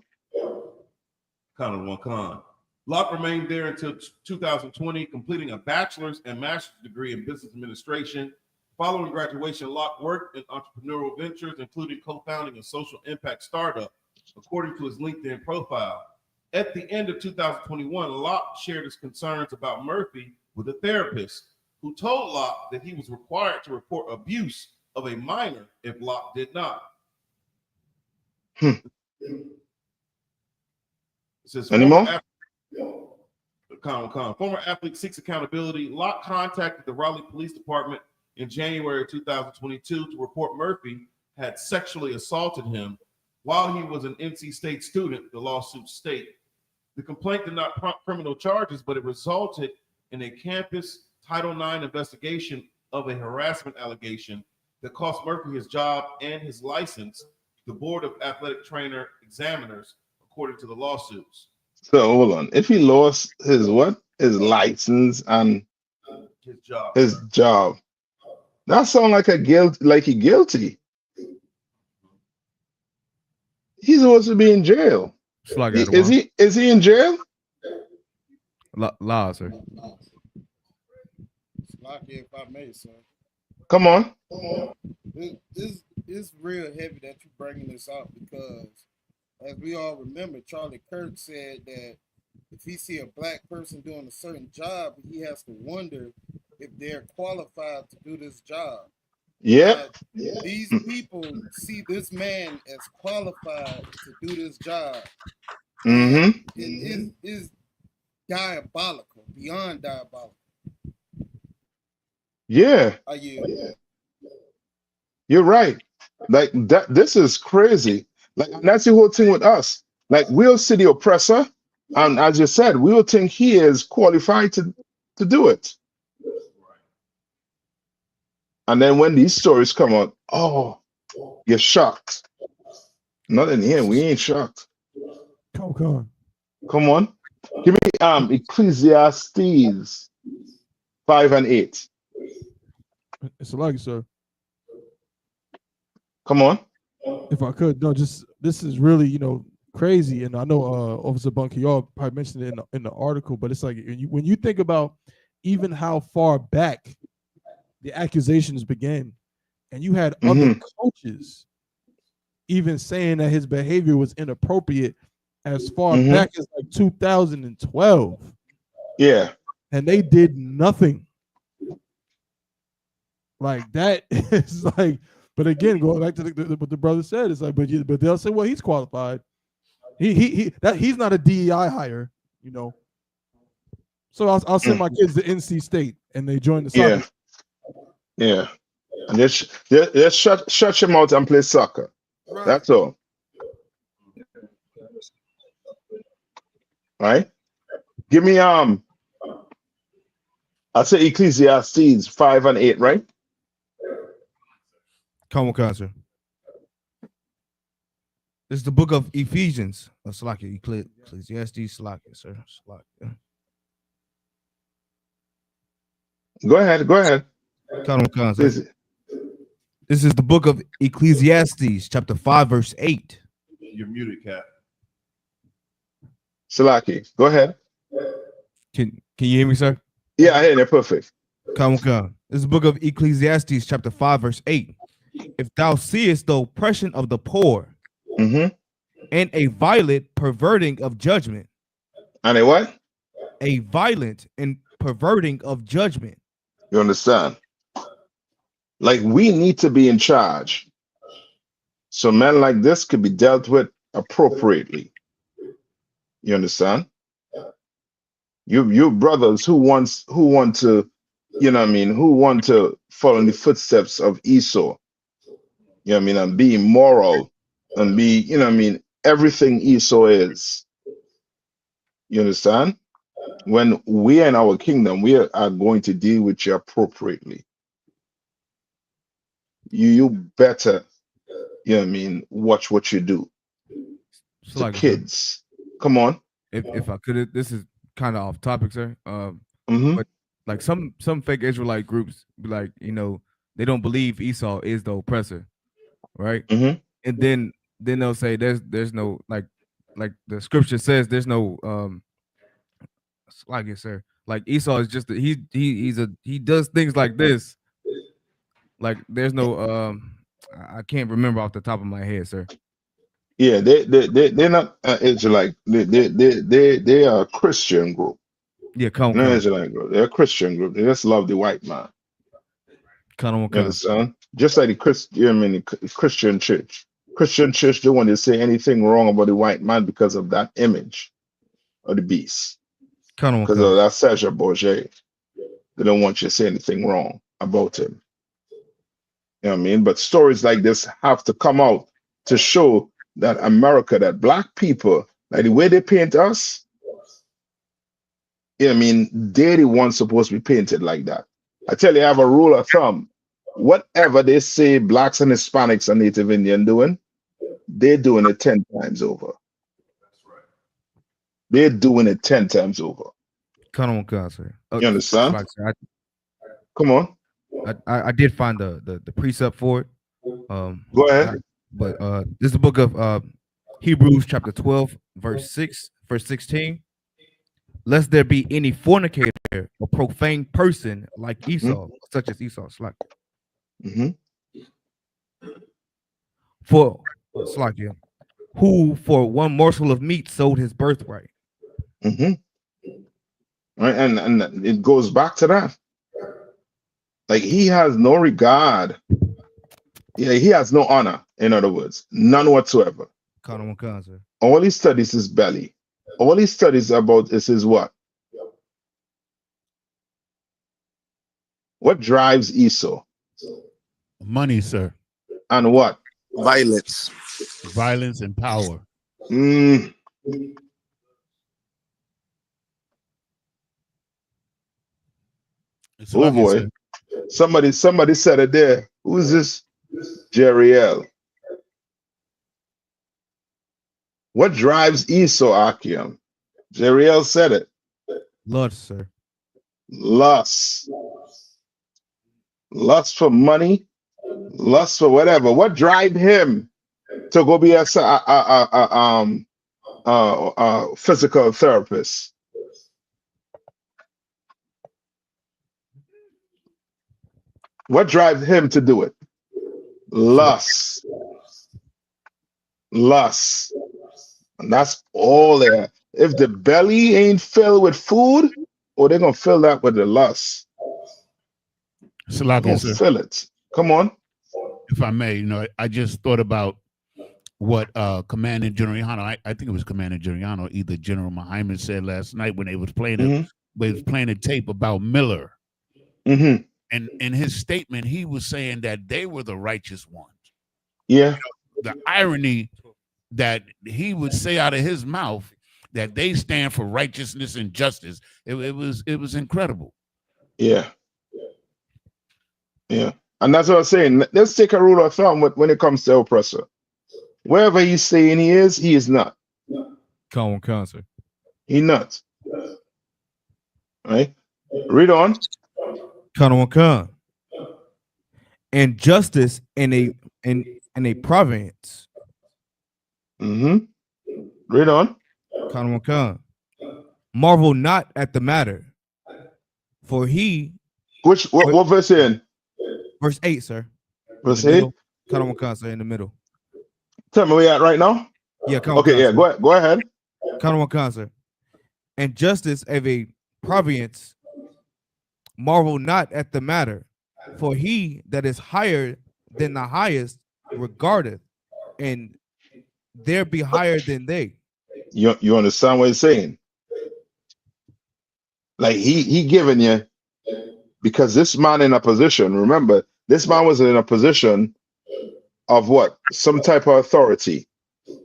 Locke remained there until 2020, completing a bachelor's and master's degree in business administration. Following graduation, Locke worked in entrepreneurial ventures, including co-founding a social impact startup, according to his LinkedIn profile. At the end of 2021, Locke shared his concerns about Murphy with a therapist who told Locke that he was required to report abuse of a minor if Locke did not. It says, former athlete seeks accountability. Locke contacted the Raleigh Police Department in January of 2022 to report Murphy had sexually assaulted him while he was an NC State student, the lawsuit state. The complaint did not prompt criminal charges, but it resulted in a campus Title IX investigation of a harassment allegation that cost Murphy his job and his license, the Board of Athletic Trainer Examiners, according to the lawsuits. So hold on. If he lost his what? His license and his job. That sounds like he guilty. He's supposed to be in jail. Is he in jail? Law, sir. If I may, sir. Come on. It's real heavy that you're bringing this out because, as we all remember, Charlie Kirk said that if he see a black person doing a certain job, he has to wonder if they're qualified to do this job. Yeah. These people see this man as qualified to do this job. It is diabolical, beyond diabolical. Yeah. You're right. Like that. This is crazy. Like, and that's the whole thing with us. Like, we'll see the oppressor, and as you said, we will think he is qualified to do it. And then when these stories come out, oh, you're shocked. Not in here. We ain't shocked. Come on. Come on. Give me Ecclesiastes 5 and 8. It's a lucky, sir. Come on. If I could, no, just this is really, crazy. And I know Officer Bunker, y'all probably mentioned it in the article, but it's like when you think about even how far back the accusations began, and you had other coaches even saying that his behavior was inappropriate as far back as like 2012. Yeah. And they did nothing. Like that is like, but again, going back to what the brother said, it's like, but they'll say, well, he's qualified. He's not a DEI hire, So I'll send my kids to NC State and they join the soccer. Yeah. And just shut your mouth and play soccer. Right. That's all. Right? Give me I'll say Ecclesiastes 5 and 8, right? Come on, sir. This is the book of Ephesians. Ecclesiastes, sir. Go ahead. Come on, sir. This is the book of Ecclesiastes, chapter 5, verse 8. You're muted, Cap. Salaki, go ahead. Can you hear me, sir? Yeah, I hear you. Perfect. Come. This is the book of Ecclesiastes, chapter 5, verse 8. If thou seest the oppression of the poor, and a violent perverting of judgment. And a what? A violent and perverting of judgment. You understand? Like, we need to be in charge. So men like this could be dealt with appropriately. You understand? You brothers who want to, who want to follow in the footsteps of Esau. And be moral and be, everything Esau is. You understand? When we are in our kingdom, we are going to deal with you appropriately. You better, watch what you do. So The kids. Come on. If I could, this is kind of off topic, sir. But like some fake Israelite groups be like, they don't believe Esau is the oppressor, right? And then they'll say there's no like the scripture says there's no sir. Like Esau is just he does things like this. Like there's no I can't remember off the top of my head, sir. Yeah, they're not Israelite. They are a Christian group. Yeah, come. Israelite group. They're a Christian group. They just love the white man. You understand? Just like the Christian church. Christian church don't want to say anything wrong about the white man because of that image of the beast. Because of that Serge Bourget. They don't want you to say anything wrong about him. You know what I mean? But stories like this have to come out to show that America, that black people, like the way they paint us, they're the ones supposed to be painted like that. I tell you, I have a rule of thumb. Whatever they say blacks and Hispanics and Native Indian doing, they're doing it 10 times over. They're doing it 10 times over. Come on, sir. You understand? Come on. I did find the precept for it. Go ahead. But this is the book of Hebrews chapter 12, verse 16. Lest there be any fornicator or profane person like Esau, such as Esau, who for one morsel of meat sold his birthright. Right, and it goes back to that. Like, he has no regard. Yeah, he has no honor, in other words. None whatsoever. All he studies is belly. All he studies about is his what? What drives Esau? Money, sir. And what? Violence. Violence and power. Oh boy. Sir. Somebody said it there. Who is this? Jeriel. What drives Esau, Achiam? Jeriel said it. Lust, sir. Lust. Lust for money, lust for whatever. What drive him to go be a physical therapist? What drives him to do it? Lust. Lust. And that's all there. If the belly ain't filled with food, or they're gonna fill that with the lust. They're gonna fill it. Come on. If I may, I just thought about what Commander General I think it was Commander General, either General Muhammad said last night when they was playing a tape about Miller. Mm-hmm. And in his statement, he was saying that they were the righteous ones. Yeah. The irony that he would say out of his mouth that they stand for righteousness and justice. It was incredible. Yeah. Yeah. And that's what I'm saying. Let's take a rule of thumb when it comes to oppressor. Wherever he's saying he is not. Come on, concert. He not. Right? Read on. Come. And justice in a province. Mm-hmm. Read on. Come. Marvel not at the matter, for he. What verse in? Verse 8, sir. Verse 8. Come, sir, in the middle. Tell me where you at right now. Yeah, come okay, yeah, go ahead. Come, sir. And justice of a province, marvel not at the matter, for he that is higher than the highest regardeth, and there be higher than they. You understand what he's saying? Like he giving you, because this man in a position, remember, this man was in a position of what? Some type of authority. You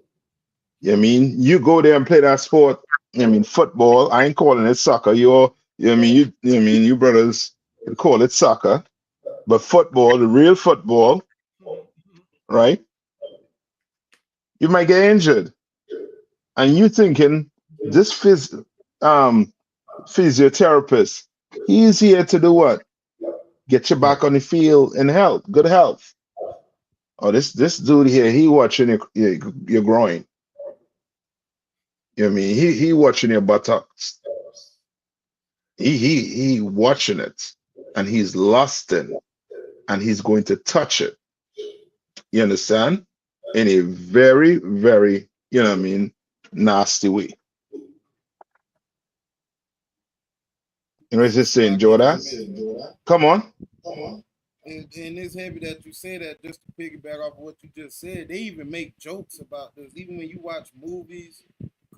know what I mean? You go there and play that sport. I mean, football. I ain't calling it soccer. You know what I mean? You brothers call it soccer, but football, the real football, right? You might get injured, and you thinking this physiotherapist, he's here to do what? Get you back on the field in health, good health. Oh, this dude here, he watching your groin. You know what I mean? He watching your buttocks. He watching it, and he's lusting, and he's going to touch it. You understand? In a very, very, you know what I mean, nasty way. You know what he's saying, Jordan? Come on. And it's heavy that you say that, just to piggyback off of what you just said. They even make jokes about this. Even when you watch movies,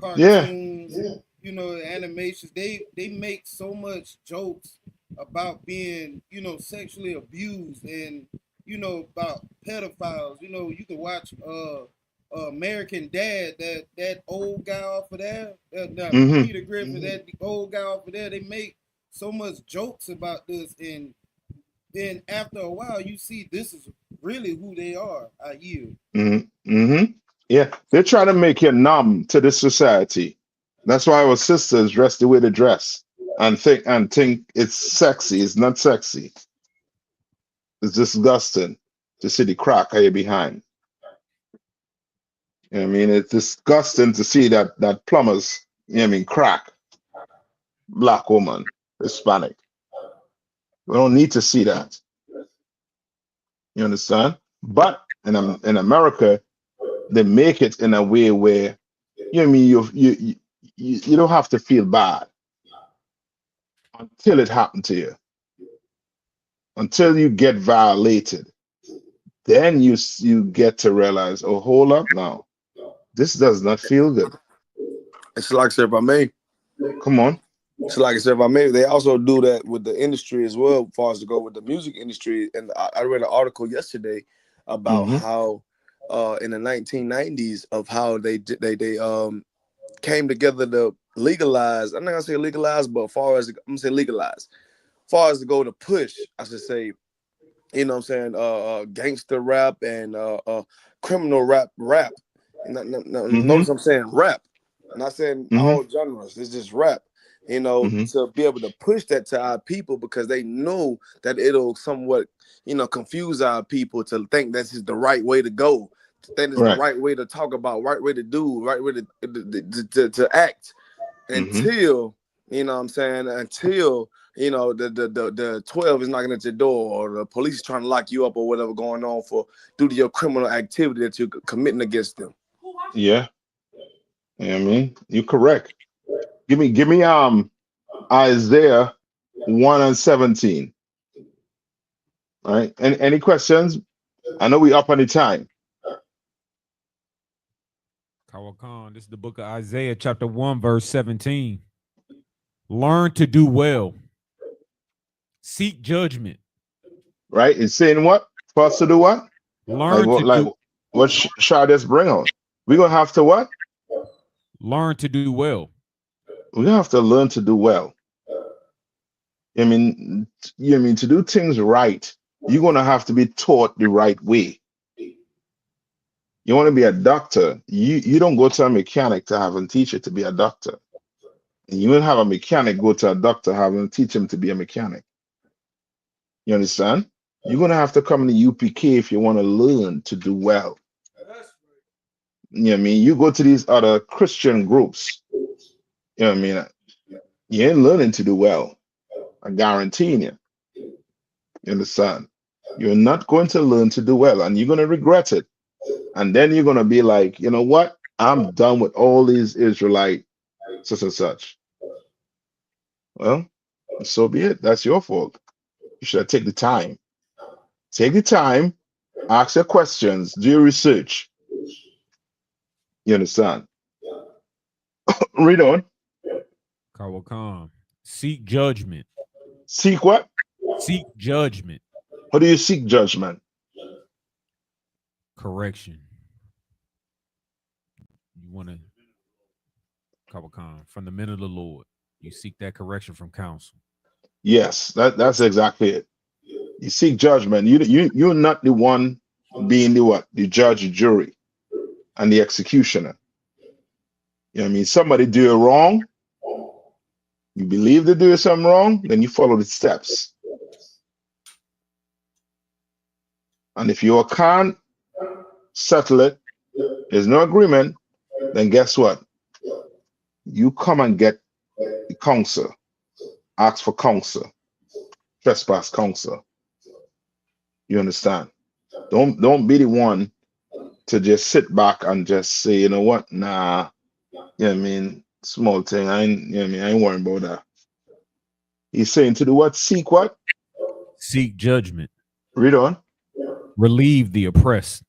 cartoons, animations, they make so much jokes about being, sexually abused, and about pedophiles. You can watch American Dad, that old guy off of there, Peter Griffin, that old guy off of there. They make so much jokes about this, and then after a while, you see this is really who they are. I yield. Yeah, they're trying to make you numb to this society. That's why our sisters dress the way they dress, and think it's sexy. It's not sexy. It's disgusting to see the crack of your behind. You know what I mean? It's disgusting to see that plumbers, crack. Black woman, Hispanic. We don't need to see that. You understand? But in America, they make it in a way where you don't have to feel bad until it happened to you. Until you get violated, then you get to realize, oh, hold up now, this does not feel good. It's like, sir, if I may. Come on. So, like I said, if I may, they also do that with the industry as well, as far as to go with the music industry. And I read an article yesterday about how in the 1990s of how they came together to legalize. I'm not gonna say legalize, but I'm gonna say legalize. As far as to go to push, I should say, gangster rap and criminal rap. Notice I'm saying rap. Not saying Mhm. all genres. It's just rap. You know, Mhm. to be able to push that to our people because they know that it'll somewhat, confuse our people to think this is the right way to go, to think it's the Right. right way to talk about, right way to do, right way to act Mhm. until, you know what I'm saying, until, the 12 is knocking at your door or the police is trying to lock you up or whatever going on due to your criminal activity that you're committing against them. Yeah. You know what I mean? You're correct. Give me Isaiah 1 and 17. All right. Any questions? I know we up on the time. Kawakan, this is the book of Isaiah, chapter 1, verse 17. Learn to do well. Seek judgment. Right? It's saying what? For us to do what? Learn to do What shall this bring out? We're gonna have to what? learn to do well. We're gonna have to learn to do well. I mean, to do things right, you're gonna have to be taught the right way. You want to be a doctor, you don't go to a mechanic to have him teach you to be a doctor. And you don't have a mechanic go to a doctor, have him teach him to be a mechanic. You understand? You're gonna have to come to UPK if you want to learn to do well. You know what I mean? You go to these other Christian groups, you know what I mean? You ain't learning to do well. I guarantee you. You understand? You're not going to learn to do well, and you're going to regret it. And then you're going to be like, you know what? I'm done with all these Israelite such and such. Well, so be it. That's your fault. You should take the time. Take the time, ask your questions, do your research. You understand? Read on. Kawakan. Seek judgment. Seek what? Seek judgment. How do you seek judgment? Correction. You want to, Kawakan, from the men of the Lord. You seek that correction from counsel. Yes, that's exactly it. You seek judgment. You're not the one being the what? The judge, jury, and the executioner. You know what I mean? Somebody do it wrong. You believe they do something wrong, then you follow the steps. And if you can't settle it, there's no agreement, then guess what? You come and get the counsel. Ask for counsel. Trespass counsel. You understand? Don't be the one to just sit back and just say, you know what? Nah. You know what I mean? Small thing. I ain't worrying about that. He's saying to do what? Seek what? Seek judgment. Read on. Relieve the oppressed.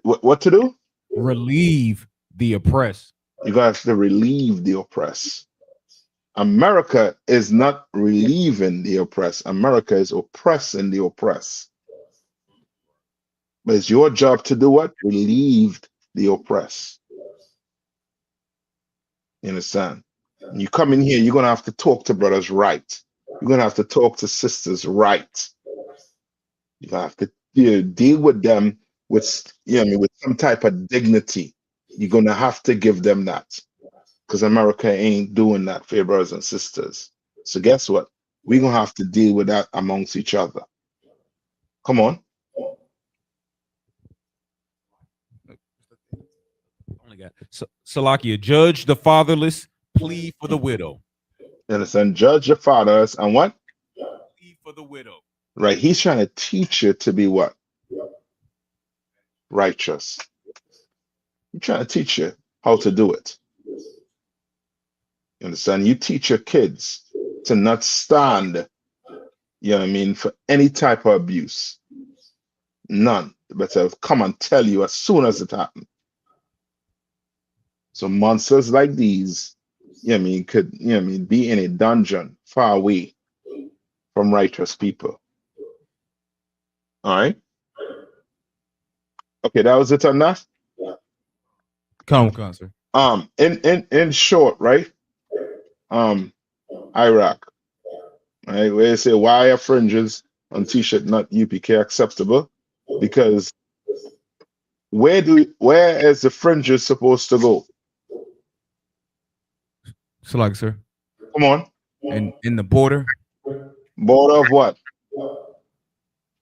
What to do? Relieve the oppressed. You guys have to relieve the oppressed. America is not relieving the oppressed. America is oppressing the oppressed. But it's your job to do what? Relieve the oppressed. You understand? When you come in here, you're going to have to talk to brothers right. You're going to have to talk to sisters right. You're going to have to deal with them with, with some type of dignity. You're going to have to give them that. Because America ain't doing that for your brothers and sisters. So guess what? We're going to have to deal with that amongst each other. Come on. Salakia, judge the fatherless, plead for the widow. You understand? Judge the fathers and what? Plead for the widow. Right. He's trying to teach you to be what? Righteous. He's trying to teach you how to do it. You understand? You teach your kids to not stand, you know what I mean, for any type of abuse. None. But to come and tell you as soon as it happens. So monsters like these, you know what I mean, could, you know what I mean, be in a dungeon far away from righteous people. All right. Okay, that was it on that. Come, sir. In short, right? Iraq, right? Where they say why are fringes on t-shirt not UPK acceptable? Because where is the fringes supposed to go? Salaki, sir. Come on. And in the border Border of what?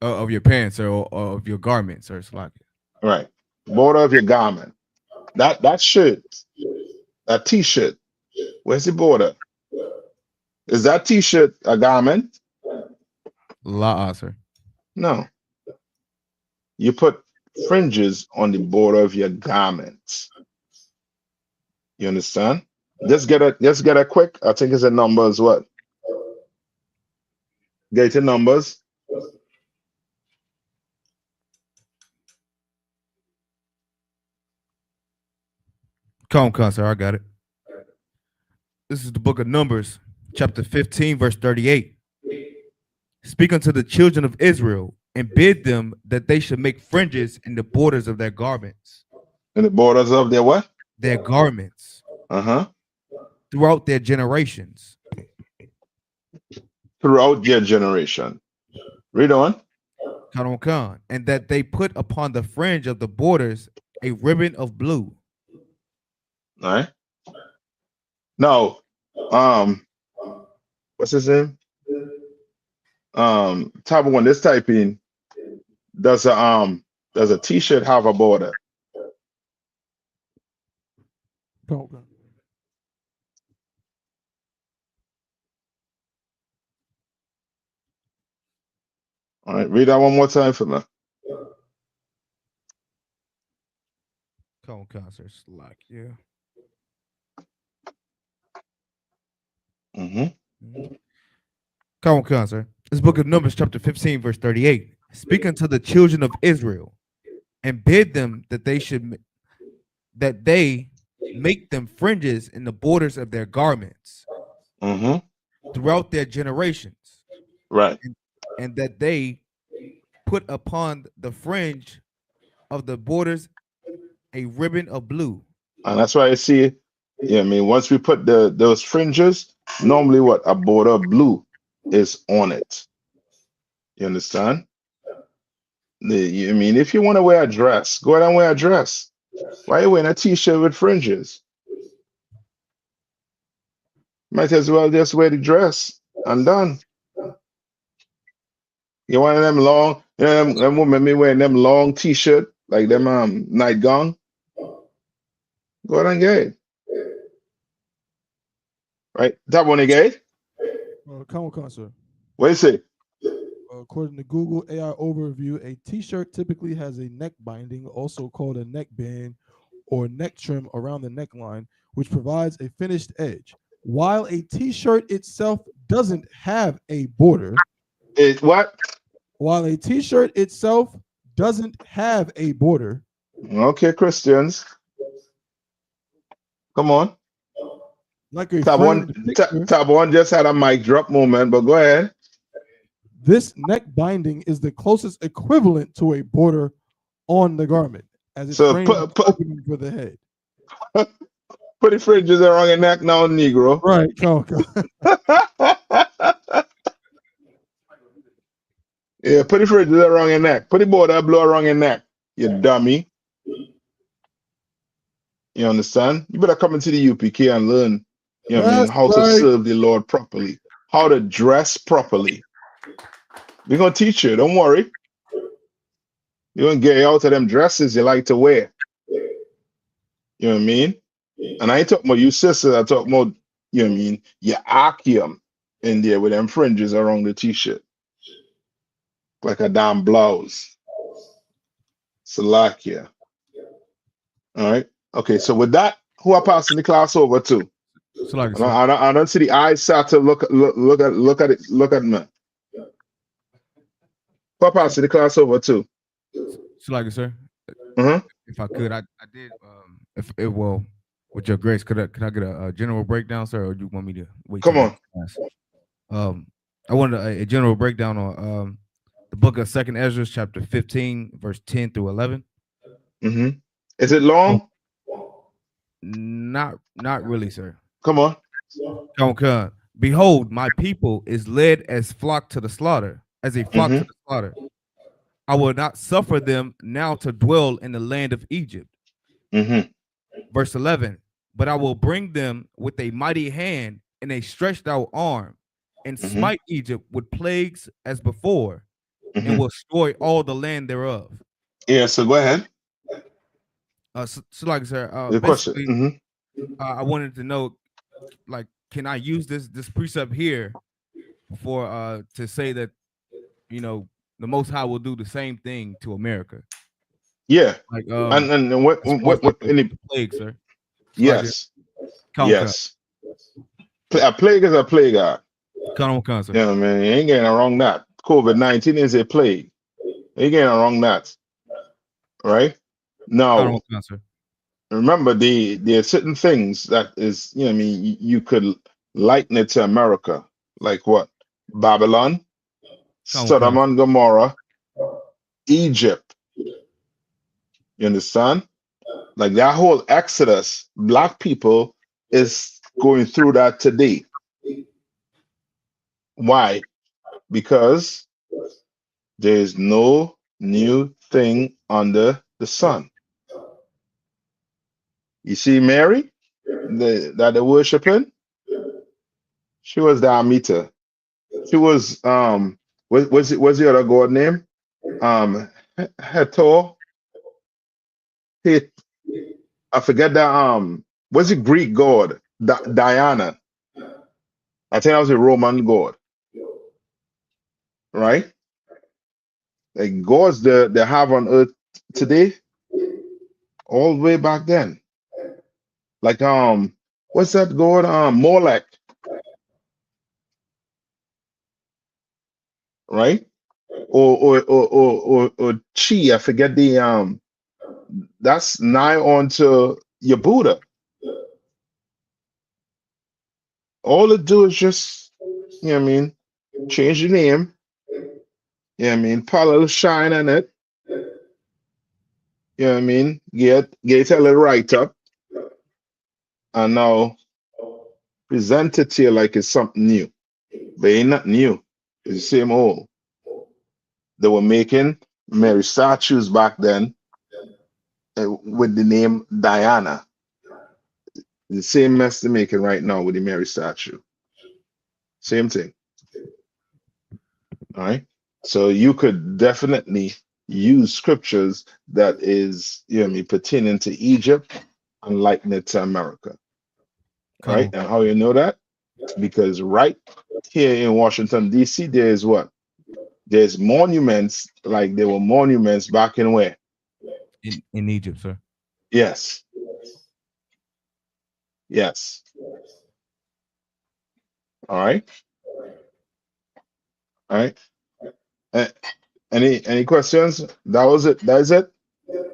of your pants or of your garments, or Salaki. Right. Border of your garment. That shirt, that t-shirt. Where's the border? Is that t-shirt a garment? La, sir. No. You put fringes on the border of your garments. You understand? Just get a quick. I think it's a numbers. What? Get your numbers. Come, sir. I got it. This is the book of Numbers, chapter 15, verse 38. Speak unto the children of Israel and bid them that they should make fringes in the borders of their garments. In the borders of their what? Their garments. Throughout their generations. Throughout their generation. Read on. Come. And that they put upon the fringe of the borders a ribbon of blue. All right. Now, what's his name? Type one. Let's type in. Does a t-shirt have a border? Okay. All right, read that one more time for me. Come, sir. Slack, yeah. Come, sir. This book of Numbers, chapter 15, verse 38. Speak unto the children of Israel and bid them that they make them fringes in the borders of their garments throughout their generations. Right. And that they put upon the fringe of the borders a ribbon of blue. And that's why I see, yeah, I mean, once we put those fringes, normally what a border of blue is on it. You understand? I mean, if you want to wear a dress, go ahead and wear a dress. Why are you wearing a t-shirt with fringes? Might as well just wear the dress and done. You want them long, you know, them women me wearing them long t-shirt, like them nightgown. Go ahead and get it. Right? That one again? Come, sir. What do you say? According to Google AI overview, a t-shirt typically has a neck binding, also called a neckband or neck trim around the neckline, which provides a finished edge. While a t-shirt itself doesn't have a border. It what? While a t-shirt itself doesn't have a border. Okay, Christians. Come on. Like a Tab one just had a mic drop moment, but go ahead. This neck binding is the closest equivalent to a border on the garment, as it's framed opening for the head. Put the fringes around your neck now, Negro. Right, come. Yeah, put the fringes around your neck. Put the border blue around your neck, you dummy. You understand? You better come into the UPK and learn, you know what I mean, how to serve the Lord properly, how to dress properly. We're going to teach you, don't worry. You're going to get out of them dresses you like to wear. You know what I mean? And I ain't talking about you sisters, I talk about, you know what I mean, your Archeum in there with them fringes around the t-shirt. Like a damn blouse. Salakia. All right. Okay, so with that, who are passing the class over to? I don't see the eyes start to look at me. Who are passing the class over to? Salakia, sir. If I could, I did. With your grace, could I get a general breakdown, sir, or do you want me to wait? Come on. I wanted a general breakdown on the book of 2nd Ezra, chapter 15, verse 10 through 11. Is it long? Not really, sir. Come on. Come. Behold, my people is led as flock to the slaughter, as a flock to the slaughter. I will not suffer them now to dwell in the land of Egypt. Verse 11. but I will bring them with a mighty hand and a stretched out arm, and smite Egypt with plagues as before, and will destroy all the land thereof. Yeah, so go ahead. So like sir, The question. basically, I wanted to know, like, can I use this precept here for to say that, you know, the Most High will do the same thing to America? Yeah. Like, And what as far as like any the plague, sir? yes. Count. Yes. A plague is a plague, God. Count on, sir. Yeah, man, you ain't getting around that. COVID-19 is a plague. You ain't getting around that. Right? Now, Count, sir. remember there are certain things that is, you know what I mean, you could liken it to America. Like what? Babylon, Sodom and Gomorrah, Egypt. You understand? Like that whole Exodus, black people is going through that today. Why? Because there is no new thing under the sun. You see Mary that they're worshiping? She was the Amita. She was what's the other god name? Hathor. I forget that what's the Greek god? Diana. I think that was a Roman god. Right? Like gods they have on earth today, all the way back then. Like what's that god? Molech. Right? Or Chi, I forget the that's nigh on to your Buddha. All it do is just, you know what I mean, change the name. You know what I mean, put a little shine on it. You know what I mean? Get it a little write up. And now present it to you like it's something new. But it ain't not new. It's the same old. They were making Mary statues back then with the name Diana. The same mess they're making right now with the Mary statue. Same thing. All right. So you could definitely use scriptures that is, you know what I mean, pertaining to Egypt and liken it to America. Right? And how you know that? Because right here in Washington, D.C., there is what? There's monuments, like there were monuments back in where? In Egypt, sir. Yes. Yes. All right. All right. Any questions? That was it. That is it.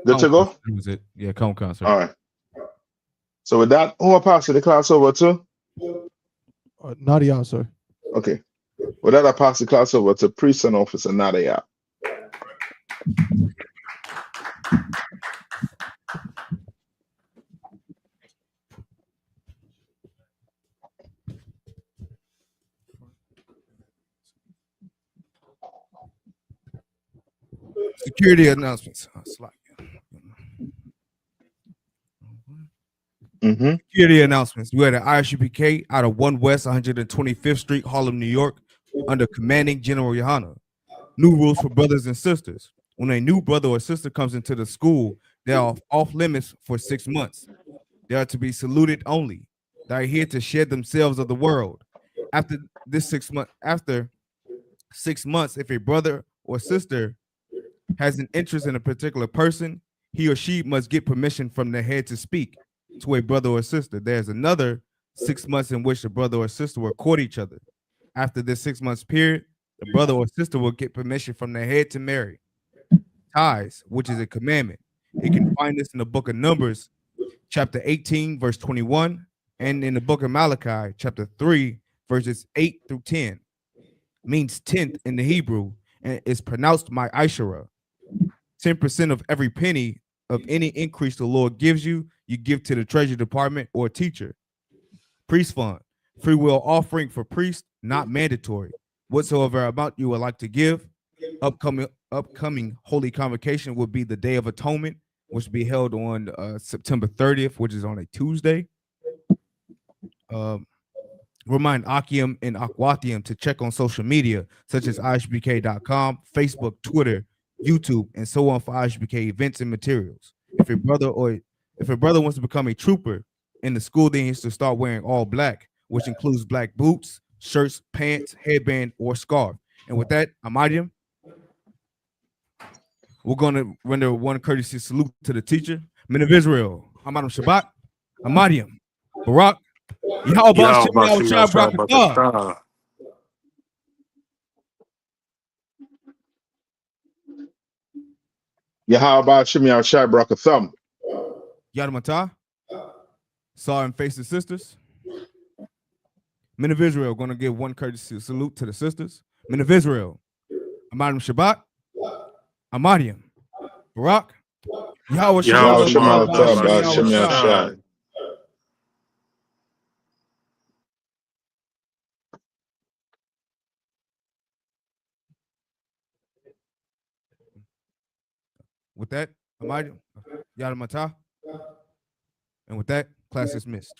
Good to go. That was it. Yeah, come, sir. All right. So with that, who will pass the class over to? Nadia, sir. Okay. With that, I pass the class over to Priest and Officer Nadia. Security announcements. Security announcements. We had an Isupk out of 1 West 125th Street, Harlem, New York, under commanding General Yohana. New rules for brothers and sisters. When a new brother or sister comes into the school, they are off limits for 6 months. They are to be saluted only. They are here to shed themselves of the world. After 6 months, if a brother or sister has an interest in a particular person, he or she must get permission from the head to speak to a brother or sister. There's another 6 months in which the brother or sister will court each other. After this 6 months period, the brother or sister will get permission from the head to marry. Ties, which is a commandment. You can find this in the book of Numbers, chapter 18, verse 21, and in the book of Malachi, chapter 3, verses 8 through 10. Means 10th in the Hebrew, and is pronounced my Ishara. 10% of every penny of any increase the Lord gives you, you give to the treasury department or teacher. Priest fund, free will offering for priests, not mandatory. Whatsoever amount you would like to give. Upcoming holy convocation will be the Day of Atonement, which will be held on September 30th, which is on a Tuesday. remind Akim and Akwathium to check on social media such as ISBK.com, Facebook, Twitter, YouTube, and so on for ISBK events and materials. If a brother wants to become a trooper in the school, then he has to start wearing all black, which includes black boots, shirts, pants, headband, or scarf. And with that, Amadium, we're going to render one courtesy salute to the teacher, men of Israel, Amadim Shabbat, Amadium, Barak, Yahweh Shem Yahweh Brakatah. Yahweh Shem Yahweh Brakatah. Yadamatah, saw and face the sisters. Men of Israel going to give one courtesy salute to the sisters. Men of Israel, Amadim Shabbat, Amadium, Barak, Yahweh Shem Yahweh. With that, Amadium, Yadamatah, and with that, class dismissed.